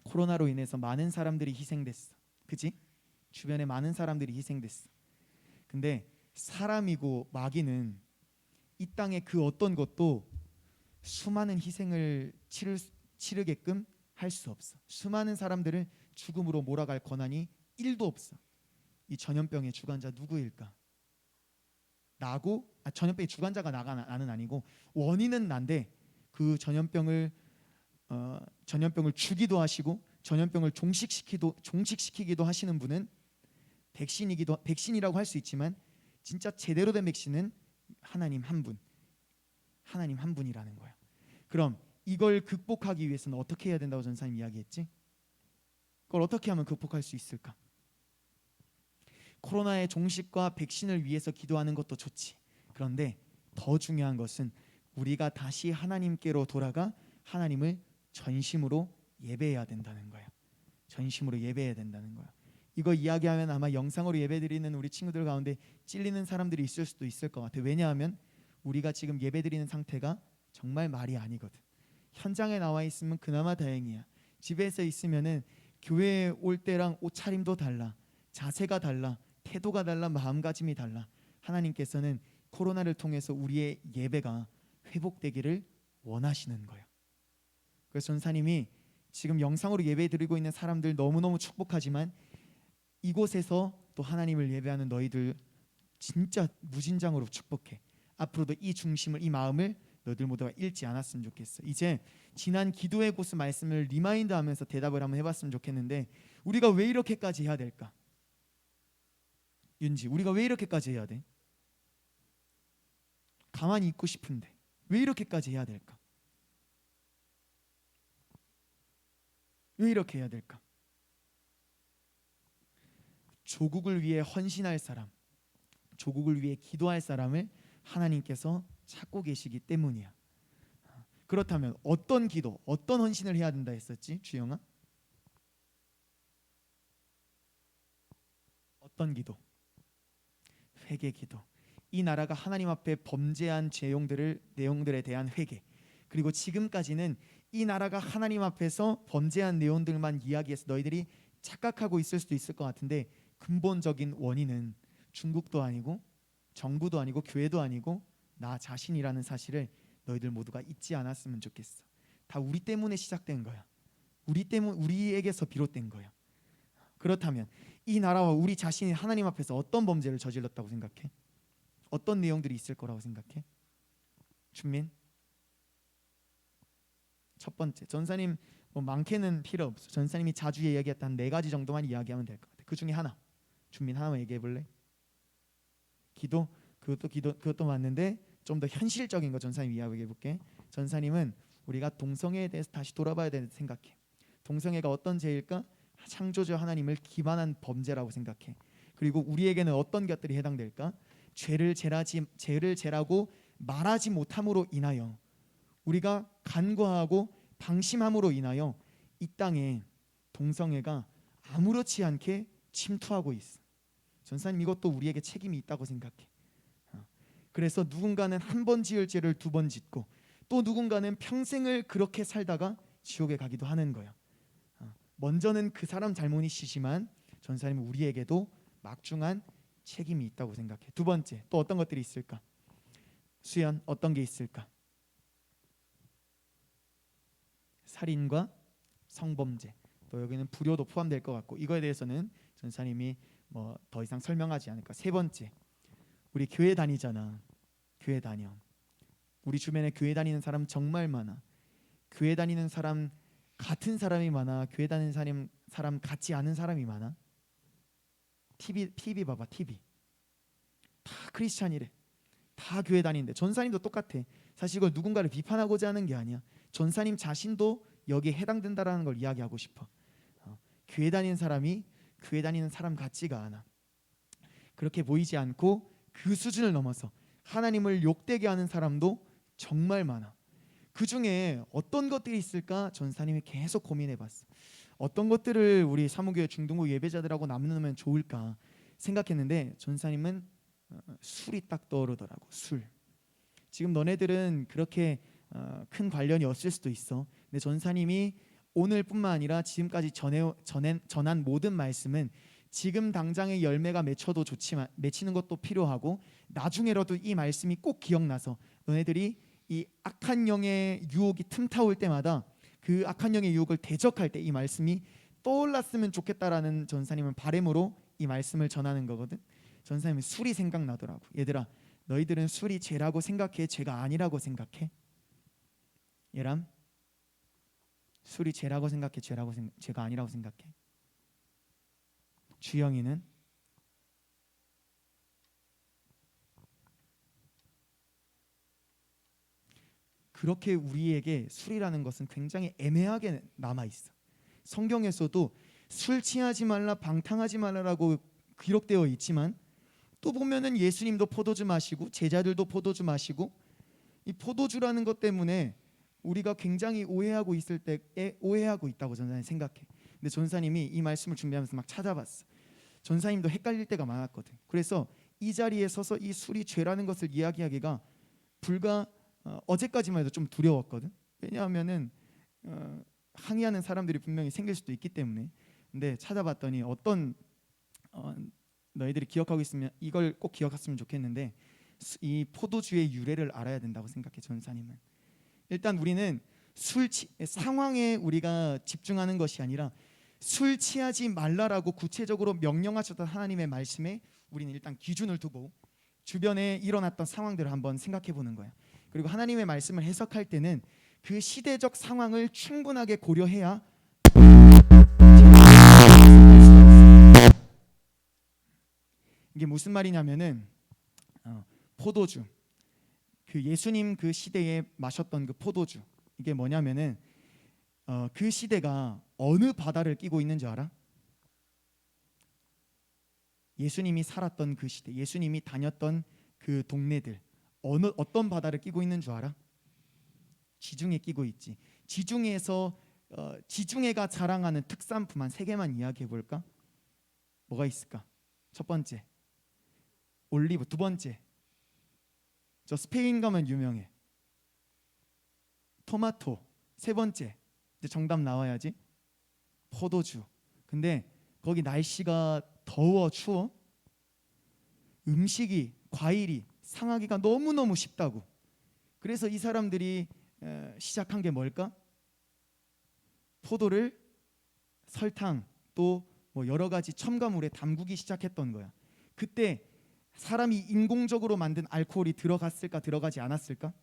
코로나로 인해서 많은 사람들이 희생됐어. 그치? 주변에 많은 사람들이 희생됐어. 근데 사람이고 마귀는 이 땅의 그 어떤 것도 수많은 희생을 치르게끔 할 수 없어. 수많은 사람들을 죽음으로 몰아갈 권한이 1도 없어. 이 전염병의 주관자 누구일까? 나고, 전염병의 주관자가 나는 아니고 원인은 난데 그 전염병을 주기도 하시고 전염병을 종식시키기도 하시는 분은 백신이라고 할 수 있지만 진짜 제대로 된 백신은 하나님 한 분이라는 거야. 그럼 이걸 극복하기 위해서는 어떻게 해야 된다고 전사님 이야기했지? 그걸 어떻게 하면 극복할 수 있을까? 코로나의 종식과 백신을 위해서 기도하는 것도 좋지. 그런데 더 중요한 것은 우리가 다시 하나님께로 돌아가 하나님을 전심으로 예배해야 된다는 거야. 전심으로 예배해야 된다는 거야. 이거 이야기하면 아마 영상으로 예배드리는 우리 친구들 가운데 찔리는 사람들이 있을 수도 있을 것 같아. 왜냐하면 우리가 지금 예배드리는 상태가 정말 말이 아니거든. 현장에 나와 있으면 그나마 다행이야. 집에서 있으면은 교회에 올 때랑 옷차림도 달라, 자세가 달라, 태도가 달라, 마음가짐이 달라. 하나님께서는 코로나를 통해서 우리의 예배가 회복되기를 원하시는 거예요. 그래서 전사님이 지금 영상으로 예배드리고 있는 사람들 너무너무 축복하지만 이곳에서 또 하나님을 예배하는 너희들 진짜 무진장으로 축복해. 앞으로도 이 중심을, 이 마음을 너희들 모두가 잃지 않았으면 좋겠어. 이제 지난 기도의 고스 말씀을 리마인드하면서 대답을 한번 해봤으면 좋겠는데, 우리가 왜 이렇게까지 해야 될까? 윤지, 우리가 왜 이렇게까지 해야 돼? 가만히 있고 싶은데 왜 이렇게까지 해야 될까? 왜 이렇게 해야 될까? 조국을 위해 헌신할 사람, 조국을 위해 기도할 사람을 하나님께서 찾고 계시기 때문이야. 그렇다면 어떤 기도, 어떤 헌신을 해야 된다 했었지? 주영아? 어떤 기도? 회개 기도. 이 나라가 하나님 앞에 범죄한 내용들에 대한 회개. 그리고 지금까지는 이 나라가 하나님 앞에서 범죄한 내용들만 이야기해서 너희들이 착각하고 있을 수도 있을 것 같은데 근본적인 원인은 중국도 아니고 정부도 아니고 교회도 아니고 나 자신이라는 사실을 너희들 모두가 잊지 않았으면 좋겠어. 다 우리 때문에 시작된 거야. 우리에게서 비롯된 거야. 그렇다면 이 나라와 우리 자신이 하나님 앞에서 어떤 범죄를 저질렀다고 생각해? 어떤 내용들이 있을 거라고 생각해? 준민? 첫 번째, 전사님 뭐 많게는 필요 없어. 전사님이 자주 이야기했던 4가지 정도만 이야기하면 될 것 같아. 그 중에 하나, 준민 하나만 얘기해 볼래? 기도? 그것도 맞는데 좀 더 현실적인 거 전사님 이야기해 볼게. 전사님은 우리가 동성애에 대해서 다시 돌아봐야 되는 생각해. 동성애가 어떤 죄일까? 창조주 하나님을 기반한 범죄라고 생각해. 그리고 우리에게는 어떤 것들이 해당될까? 죄를 제라고 말하지 못함으로 인하여 우리가 간과하고 방심함으로 인하여 이 땅에 동성애가 아무렇지 않게 침투하고 있어. 전사님 이것도 우리에게 책임이 있다고 생각해. 그래서 누군가는 한 번 지을 죄를 2번 짓고 또 누군가는 평생을 그렇게 살다가 지옥에 가기도 하는 거야. 먼저는 그 사람 잘못이시지만 전사님은 우리에게도 막중한 책임이 있다고 생각해. 2번째, 또 어떤 것들이 있을까? 수연, 어떤 게 있을까? 살인과 성범죄, 또 여기는 불효도 포함될 것 같고 이거에 대해서는 전사님이 뭐 더 이상 설명하지 않을까. 3번째, 우리 교회 다니잖아. 교회 다녀. 우리 주변에 교회 다니는 사람 정말 많아. 교회 다니는 사람 같은 사람이 많아. 교회 다니는 사람 같지 않은 사람이 많아. TV 봐봐. TV 다 크리스찬이래. 다 교회 다니는데 전사님도 똑같아. 사실 이걸 누군가를 비판하고자 하는 게 아니야. 전사님 자신도 여기에 해당된다라는 걸 이야기하고 싶어. 교회 다니는 사람이 교회 다니는 사람 같지가 않아. 그렇게 보이지 않고 그 수준을 넘어서 하나님을 욕되게 하는 사람도 정말 많아. 그 중에 어떤 것들이 있을까 전사님이 계속 고민해봤어. 어떤 것들을 우리 사무교회 중등부 예배자들하고 나누면 좋을까 생각했는데 전사님은 술이 딱 떠오르더라고. 술. 지금 너네들은 그렇게 큰 관련이 없을 수도 있어. 근데 전사님이 오늘뿐만 아니라 지금까지 전한 모든 말씀은 지금 당장의 열매가 맺혀도 좋지만 맺히는 것도 필요하고 나중에라도 이 말씀이 꼭 기억나서 너네들이 이 악한 영의 유혹이 틈타올 때마다 그 악한 영의 유혹을 대적할 때 이 말씀이 떠올랐으면 좋겠다라는 전사님은 바람으로 이 말씀을 전하는 거거든. 전사님은 술이 생각나더라고. 얘들아, 너희들은 술이 죄라고 생각해? 죄가 아니라고 생각해? 예람, 술이 죄라고 생각해? 죄가 아니라고 생각해? 주영이는? 그렇게 우리에게 술이라는 것은 굉장히 애매하게 남아있어. 성경에서도 술 취하지 말라, 방탕하지 말라라고 기록되어 있지만 또 보면은 예수님도 포도주 마시고 제자들도 포도주 마시고 이 포도주라는 것 때문에 우리가 굉장히 오해하고 있을 때에 오해하고 있다고 전사님 생각해. 근데 전사님이 이 말씀을 준비하면서 막 찾아봤어. 전사님도 헷갈릴 때가 많았거든. 그래서 이 자리에 서서 이 술이 죄라는 것을 이야기하기가 불과 어제까지만 해도 좀 두려웠거든. 왜냐하면은 항의하는 사람들이 분명히 생길 수도 있기 때문에. 근데 찾아봤더니 어떤 너희들이 기억하고 있으면 이걸 꼭 기억했으면 좋겠는데 이 포도주의 유래를 알아야 된다고 생각해. 전사님은 일단 우리는 상황에 우리가 집중하는 것이 아니라 술 취하지 말라라고 구체적으로 명령하셨던 하나님의 말씀에 우리는 일단 기준을 두고 주변에 일어났던 상황들을 한번 생각해 보는 거야. 그리고 하나님의 말씀을 해석할 때는 그 시대적 상황을 충분하게 고려해야 이게 무슨 말이냐면은 포도주, 그 예수님 그 시대에 마셨던 그 포도주, 이게 뭐냐면은 그 시대가 어느 바다를 끼고 있는 줄 알아? 예수님이 살았던 그 시대, 예수님이 다녔던 그 동네들 어떤 바다를 끼고 있는 줄 알아? 지중해 끼고 있지. 지중해에서 지중해가 자랑하는 특산품 한 3개만 이야기해 볼까? 뭐가 있을까? 첫 번째 올리브, 2번째 저 스페인 가면 유명해 토마토, 3번째 이제 정답 나와야지 포도주. 근데 거기 날씨가 더워 추워? 음식이 과일이 상하기가 너무너무 쉽다고. 그래서 이 사람들이 시작한 게 뭘까? 포도를 설탕 또 뭐 여러 가지 첨가물에 담그기 시작했던 거야. 그때 사람이 인공적으로 만든 알코올이 들어갔을까 들어가지 않았을까?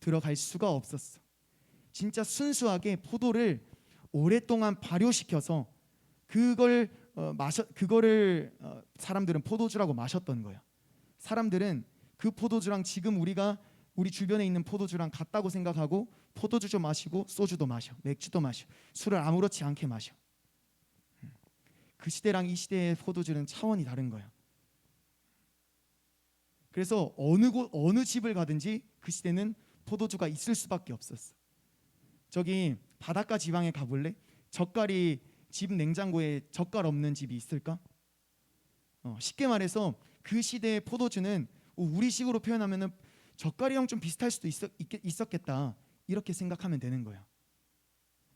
들어갈 수가 없었어. 진짜 순수하게 포도를 오랫동안 발효시켜서 그거를 사람들은 포도주라고 마셨던 거야. 사람들은 그 포도주랑 지금 우리 주변에 있는 포도주랑 같다고 생각하고 포도주도 마시고 소주도 마셔, 맥주도 마셔, 술을 아무렇지 않게 마셔. 그 시대랑 이 시대의 포도주는 차원이 다른 거야. 그래서 어느 집을 가든지 그 시대는 포도주가 있을 수밖에 없었어. 저기 바닷가 지방에 가볼래? 젓갈이 집 냉장고에 젓갈 없는 집이 있을까? 쉽게 말해서 그 시대의 포도주는 우리식으로 표현하면은 젓갈이랑 좀 비슷할 수도 있었겠다, 이렇게 생각하면 되는 거야.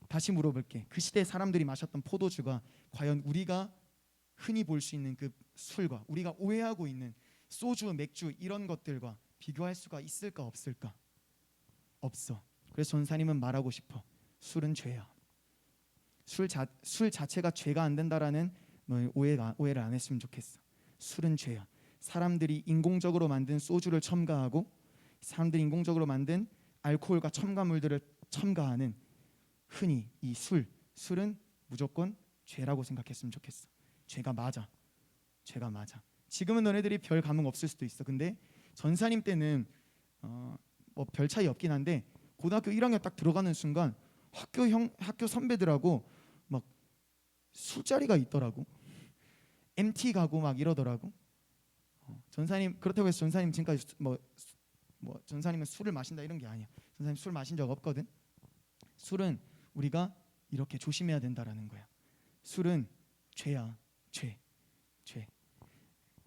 다시 물어볼게. 그 시대 사람들이 마셨던 포도주가 과연 우리가 흔히 볼 수 있는 그 술과 우리가 오해하고 있는 소주, 맥주 이런 것들과 비교할 수가 있을까 없을까? 없어. 그래서 전사님은 말하고 싶어. 술은 죄야. 술 자체가 죄가 안 된다라는 오해를 안 했으면 좋겠어. 술은 죄야. 사람들이 인공적으로 만든 소주를 첨가하고 사람들이 인공적으로 만든 알코올과 첨가물들을 첨가하는 흔히 이 술은 무조건 죄라고 생각했으면 좋겠어. 죄가 맞아. 지금은 너네들이 별 감흥 없을 수도 있어. 근데 전사님 때는 뭐 별 차이 없긴 한데 고등학교 1학년 딱 들어가는 순간 학교 선배들하고 막 술자리가 있더라고. MT 가고 막 이러더라고. 전사님 그렇다고 해서 전사님 지금까지 뭐 전사님은 술을 마신다 이런 게 아니야. 전사님 술 마신 적 없거든. 술은 우리가 이렇게 조심해야 된다라는 거야. 술은 죄야. 죄.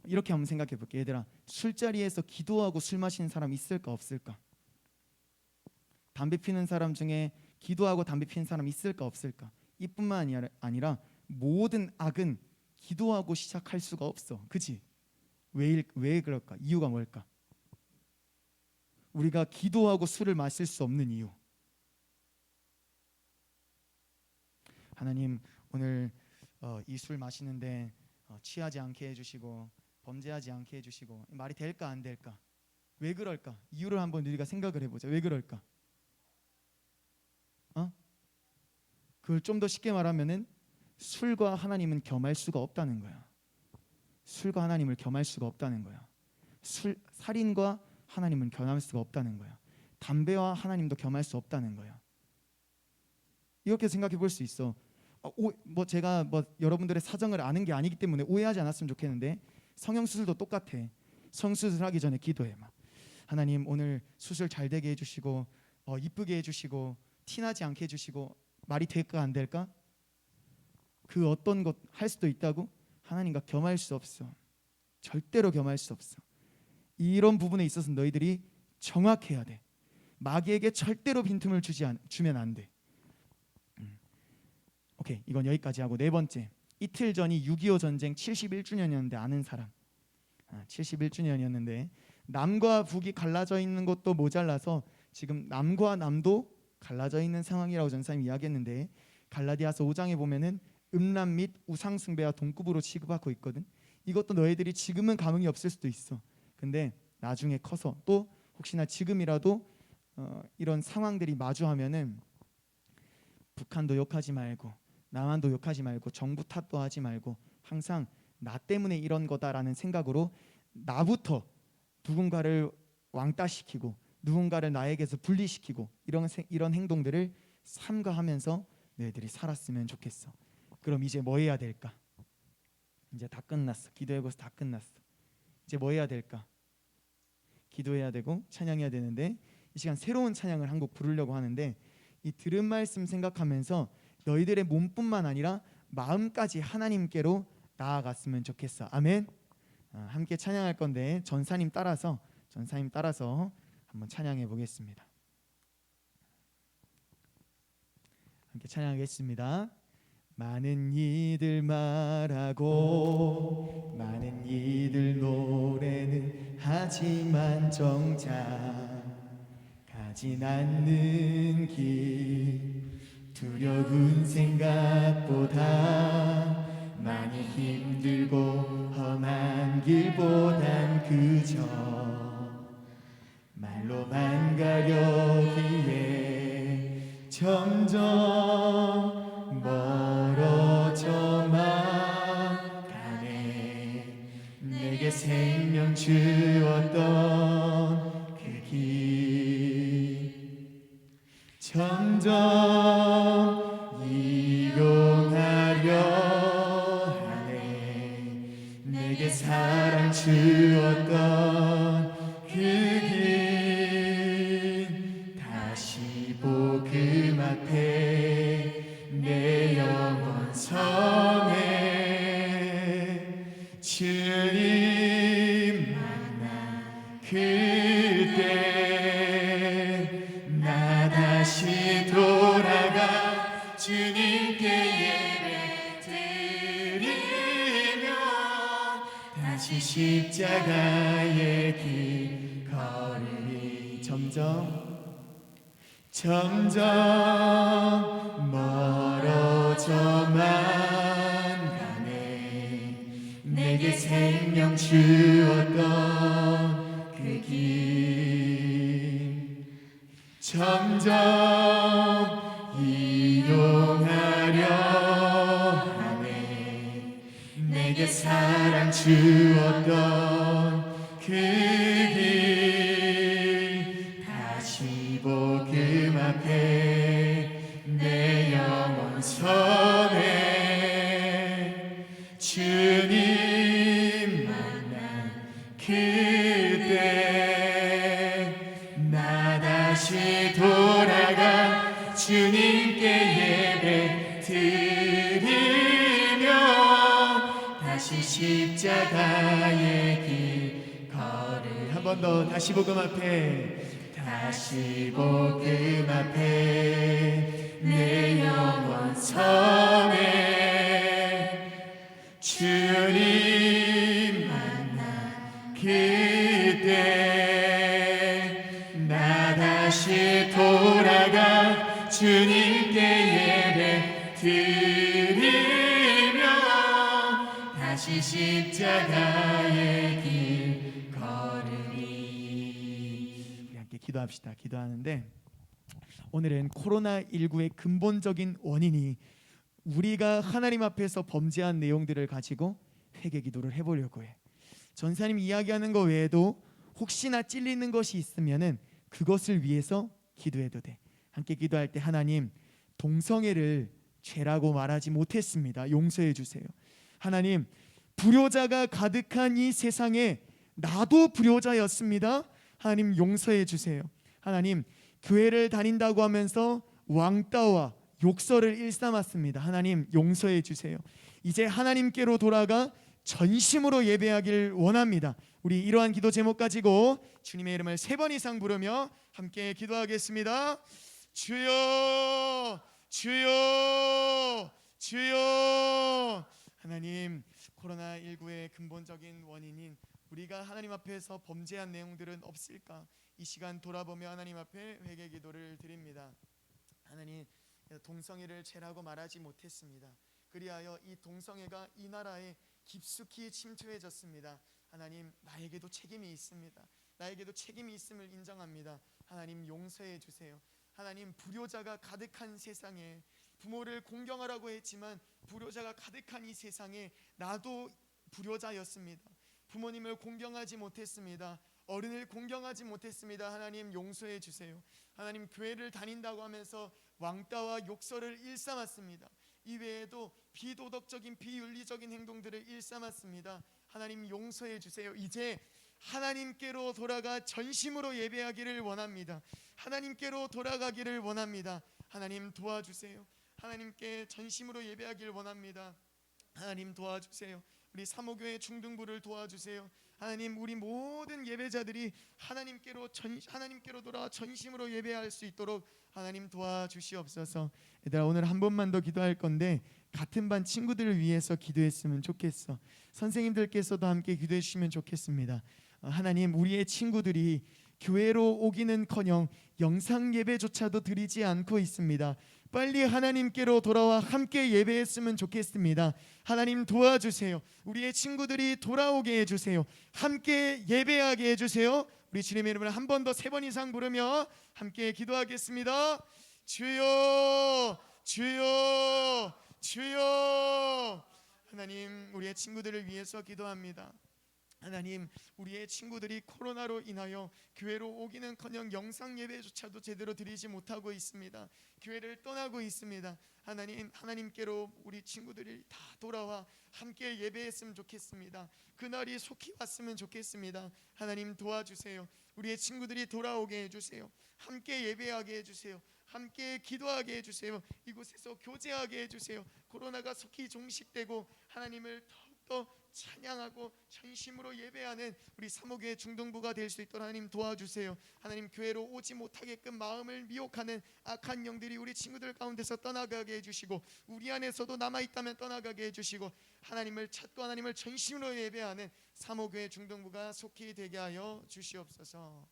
이렇게 한번 생각해 볼게. 얘들아, 술자리에서 기도하고 술 마시는 사람 있을까 없을까? 담배 피는 사람 중에 기도하고 담배 피는 사람 있을까 없을까? 이뿐만 아니라 모든 악은 기도하고 시작할 수가 없어. 그치? 왜 그럴까? 이유가 뭘까? 우리가 기도하고 술을 마실 수 없는 이유. 하나님, 오늘 이 술 마시는데 취하지 않게 해주시고 범죄하지 않게 해주시고, 말이 될까 안 될까? 왜 그럴까? 이유를 한번 우리가 생각을 해보자. 왜 그럴까? 그걸 좀 더 쉽게 말하면은 술과 하나님은 겸할 수가 없다는 거야. 술과 하나님을 겸할 수가 없다는 거야. 살인과 하나님은 겸할 수가 없다는 거야. 담배와 하나님도 겸할 수 없다는 거야. 이렇게 생각해 볼 수 있어. 제가 여러분들의 사정을 아는 게 아니기 때문에 오해하지 않았으면 좋겠는데, 성형수술도 똑같아. 성수술 하기 전에 기도해. 하나님, 오늘 수술 잘 되게 해주시고 이쁘게 해주시고 티나지 않게 해주시고, 말이 될까 안 될까? 그 어떤 것 할 수도 있다고? 하나님과 겸할 수 없어. 절대로 겸할 수 없어. 이런 부분에 있어서 너희들이 정확해야 돼. 마귀에게 절대로 빈틈을 주면 안 돼. 오케이, 이건 여기까지 하고, 네 번째, 이틀 전이 6.25 전쟁 71주년이었는데 아는 사람. 71주년이었는데 남과 북이 갈라져 있는 것도 모자라서 지금 남과 남도 갈라져 있는 상황이라고 전사님이 이야기했는데, 갈라디아서 5장에 보면은 음란 및 우상 숭배와 동급으로 취급하고 있거든. 이것도 너희들이 지금은 감흥이 없을 수도 있어. 근데 나중에 커서, 또 혹시나 지금이라도 이런 상황들이 마주하면은 북한도 욕하지 말고 남한도 욕하지 말고 정부 탓도 하지 말고 항상 나 때문에 이런 거다라는 생각으로 나부터 누군가를 왕따시키고 누군가를 나에게서 분리시키고 이런 행동들을 삼가하면서 너희들이 살았으면 좋겠어. 그럼 이제 뭐 해야 될까? 이제 다 끝났어. 기도해고서 다 끝났어. 이제 뭐 해야 될까? 기도해야 되고 찬양해야 되는데, 이 시간 새로운 찬양을 한 곡 부르려고 하는데, 이 들은 말씀 생각하면서 너희들의 몸뿐만 아니라 마음까지 하나님께로 나아갔으면 좋겠어. 아멘. 함께 찬양할 건데 전사님 따라서 한번 찬양해 보겠습니다. 함께 찬양하겠습니다. 많은 이들 말하고 많은 이들 노래는 하지만 정작 가진 않는 길 두려운 생각보다 많이 힘들고 험한 길보단 그저 말로만 가려기에 점점 멀어져만 가네. 내게 생명 주었던 그 길 점점 이용하려 하네. 내게 사랑 주었던 그 길 다시 복음 앞에 내 영혼 서네. 주님 만나 그때 나 다시 돌아가 주님께 예배 드리며 다시 십자가의 길 걸으리. 점점 멀어져만 가네. 내게 생명 주었던 그 길 점점 이용하려 하네. 내게 사랑 주었던 그 길 다시 복음 앞에 내 영혼 서네. 주님 만난 그때 나 다시 돌아가 주님께 예배 드리며 다시 십자가의 길 걸을. 한 번 더 다시 복음 앞에 다시 복음 앞에 내 영혼 서네. 주님 만나 그때 나 다시 돌아가 주님께 예배 드리며 다시 십자가의 길 걸으리. 우리 함께 기도합시다. 기도하는데 오늘은 코로나19의 근본적인 원인이 우리가 하나님 앞에서 범죄한 내용들을 가지고 회개 기도를 해보려고 해. 전사님 이야기하는 거 외에도 혹시나 찔리는 것이 있으면은 그것을 위해서 기도해도 돼. 함께 기도할 때 하나님, 동성애를 죄라고 말하지 못했습니다. 용서해 주세요. 하나님, 불효자가 가득한 이 세상에 나도 불효자였습니다. 하나님 용서해 주세요. 하나님, 교회를 다닌다고 하면서 왕따와 욕설을 일삼았습니다. 하나님 용서해 주세요. 이제 하나님께로 돌아가 전심으로 예배하길 원합니다. 우리 이러한 기도 제목 가지고 주님의 이름을 3번 이상 부르며 함께 기도하겠습니다. 주여, 주여, 주여. 하나님, 코로나19의 근본적인 원인인 우리가 하나님 앞에서 범죄한 내용들은 없을까? 이 시간 돌아보며 하나님 앞에 회개 기도를 드립니다. 하나님, 동성애를 죄라고 말하지 못했습니다. 그리하여 이 동성애가 이 나라에 깊숙이 침투해졌습니다. 하나님, 나에게도 책임이 있습니다. 나에게도 책임이 있음을 인정합니다. 하나님 용서해 주세요. 하나님, 불효자가 가득한 세상에 부모를 공경하라고 했지만 불효자가 가득한 이 세상에 나도 불효자였습니다. 부모님을 공경하지 못했습니다. 어른을 공경하지 못했습니다. 하나님 용서해 주세요. 하나님, 교회를 다닌다고 하면서 왕따와 욕설을 일삼았습니다. 이외에도 비도덕적인 비윤리적인 행동들을 일삼았습니다. 하나님 용서해 주세요. 이제 하나님께로 돌아가 전심으로 예배하기를 원합니다. 하나님께로 돌아가기를 원합니다. 하나님 도와주세요. 하나님께 전심으로 예배하기를 원합니다. 하나님 도와주세요. 우리 사모교회 중등부를 도와주세요. 하나님, 우리 모든 예배자들이 하나님께로 돌아와 전심으로 예배할 수 있도록 하나님 도와주시옵소서. 얘들아, 오늘 한 번만 더 기도할 건데 같은 반 친구들을 위해서 기도했으면 좋겠어. 선생님들께서도 함께 기도해 주시면 좋겠습니다. 하나님, 우리의 친구들이 교회로 오기는커녕 영상 예배조차도 드리지 않고 있습니다. 빨리 하나님께로 돌아와 함께 예배했으면 좋겠습니다. 하나님 도와주세요. 우리의 친구들이 돌아오게 해주세요. 함께 예배하게 해주세요. 우리 주님의 이름을 한 번 더 3번 이상 부르며 함께 기도하겠습니다. 주여, 주여, 주여. 하나님, 우리의 친구들을 위해서 기도합니다. 하나님, 우리의 친구들이 코로나로 인하여 교회로 오기는커녕 영상 예배조차도 제대로 드리지 못하고 있습니다. 교회를 떠나고 있습니다. 하나님, 하나님께로 우리 친구들이 다 돌아와 함께 예배했으면 좋겠습니다. 그날이 속히 왔으면 좋겠습니다. 하나님 도와주세요. 우리의 친구들이 돌아오게 해주세요. 함께 예배하게 해주세요. 함께 기도하게 해주세요. 이곳에서 교제하게 해주세요. 코로나가 속히 종식되고 하나님을 더욱더 찬양하고 전심으로 예배하는 우리 사목교회 중동부가 될 수 있도록 하나님 도와주세요. 하나님, 교회로 오지 못하게끔 마음을 미혹하는 악한 영들이 우리 친구들 가운데서 떠나가게 해주시고, 우리 안에서도 남아있다면 떠나가게 해주시고, 하나님을 찾고 하나님을 전심으로 예배하는 사목교회 중동부가 속히 되게 하여 주시옵소서.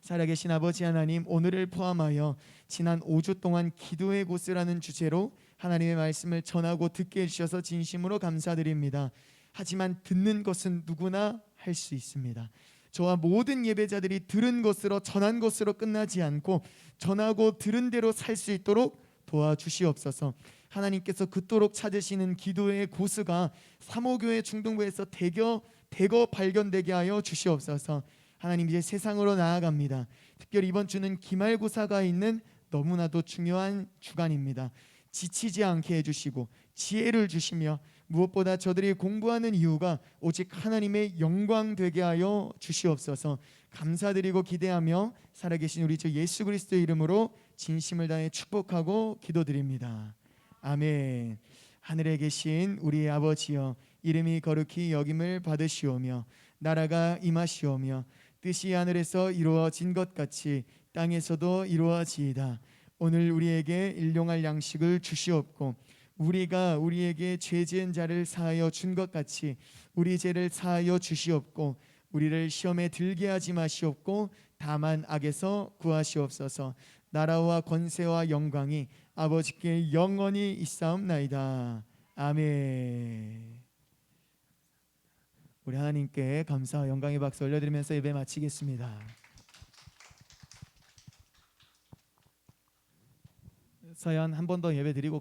살아계신 아버지 하나님, 오늘을 포함하여 지난 5주 동안 기도의 곳이라는 주제로 하나님의 말씀을 전하고 듣게 해주셔서 진심으로 감사드립니다. 하지만 듣는 것은 누구나 할 수 있습니다. 저와 모든 예배자들이 들은 것으로 전한 것으로 끝나지 않고 전하고 들은 대로 살 수 있도록 도와주시옵소서. 하나님께서 그토록 찾으시는 기도의 고수가 사모교회 중동부에서 대거 발견되게 하여 주시옵소서. 하나님, 이제 세상으로 나아갑니다. 특별히 이번 주는 기말고사가 있는 너무나도 중요한 주간입니다. 지치지 않게 해주시고 지혜를 주시며, 무엇보다 저들이 공부하는 이유가 오직 하나님의 영광 되게 하여 주시옵소서. 감사드리고 기대하며 살아계신 우리 주 예수 그리스도의 이름으로 진심을 다해 축복하고 기도드립니다. 아멘. 하늘에 계신 우리 아버지여, 이름이 거룩히 여김을 받으시오며 나라가 임하시오며 뜻이 하늘에서 이루어진 것 같이 땅에서도 이루어지이다. 오늘 우리에게 일용할 양식을 주시옵고, 우리가 우리에게 죄 지은 자를 사하여 준 것 같이 우리 죄를 사하여 주시옵고, 우리를 시험에 들게 하지 마시옵고 다만 악에서 구하시옵소서. 나라와 권세와 영광이 아버지께 영원히 있사옵나이다. 아멘. 우리 하나님께 감사와 영광의 박수 올려드리면서 예배 마치겠습니다. 서연 한 번 더 예배 드리고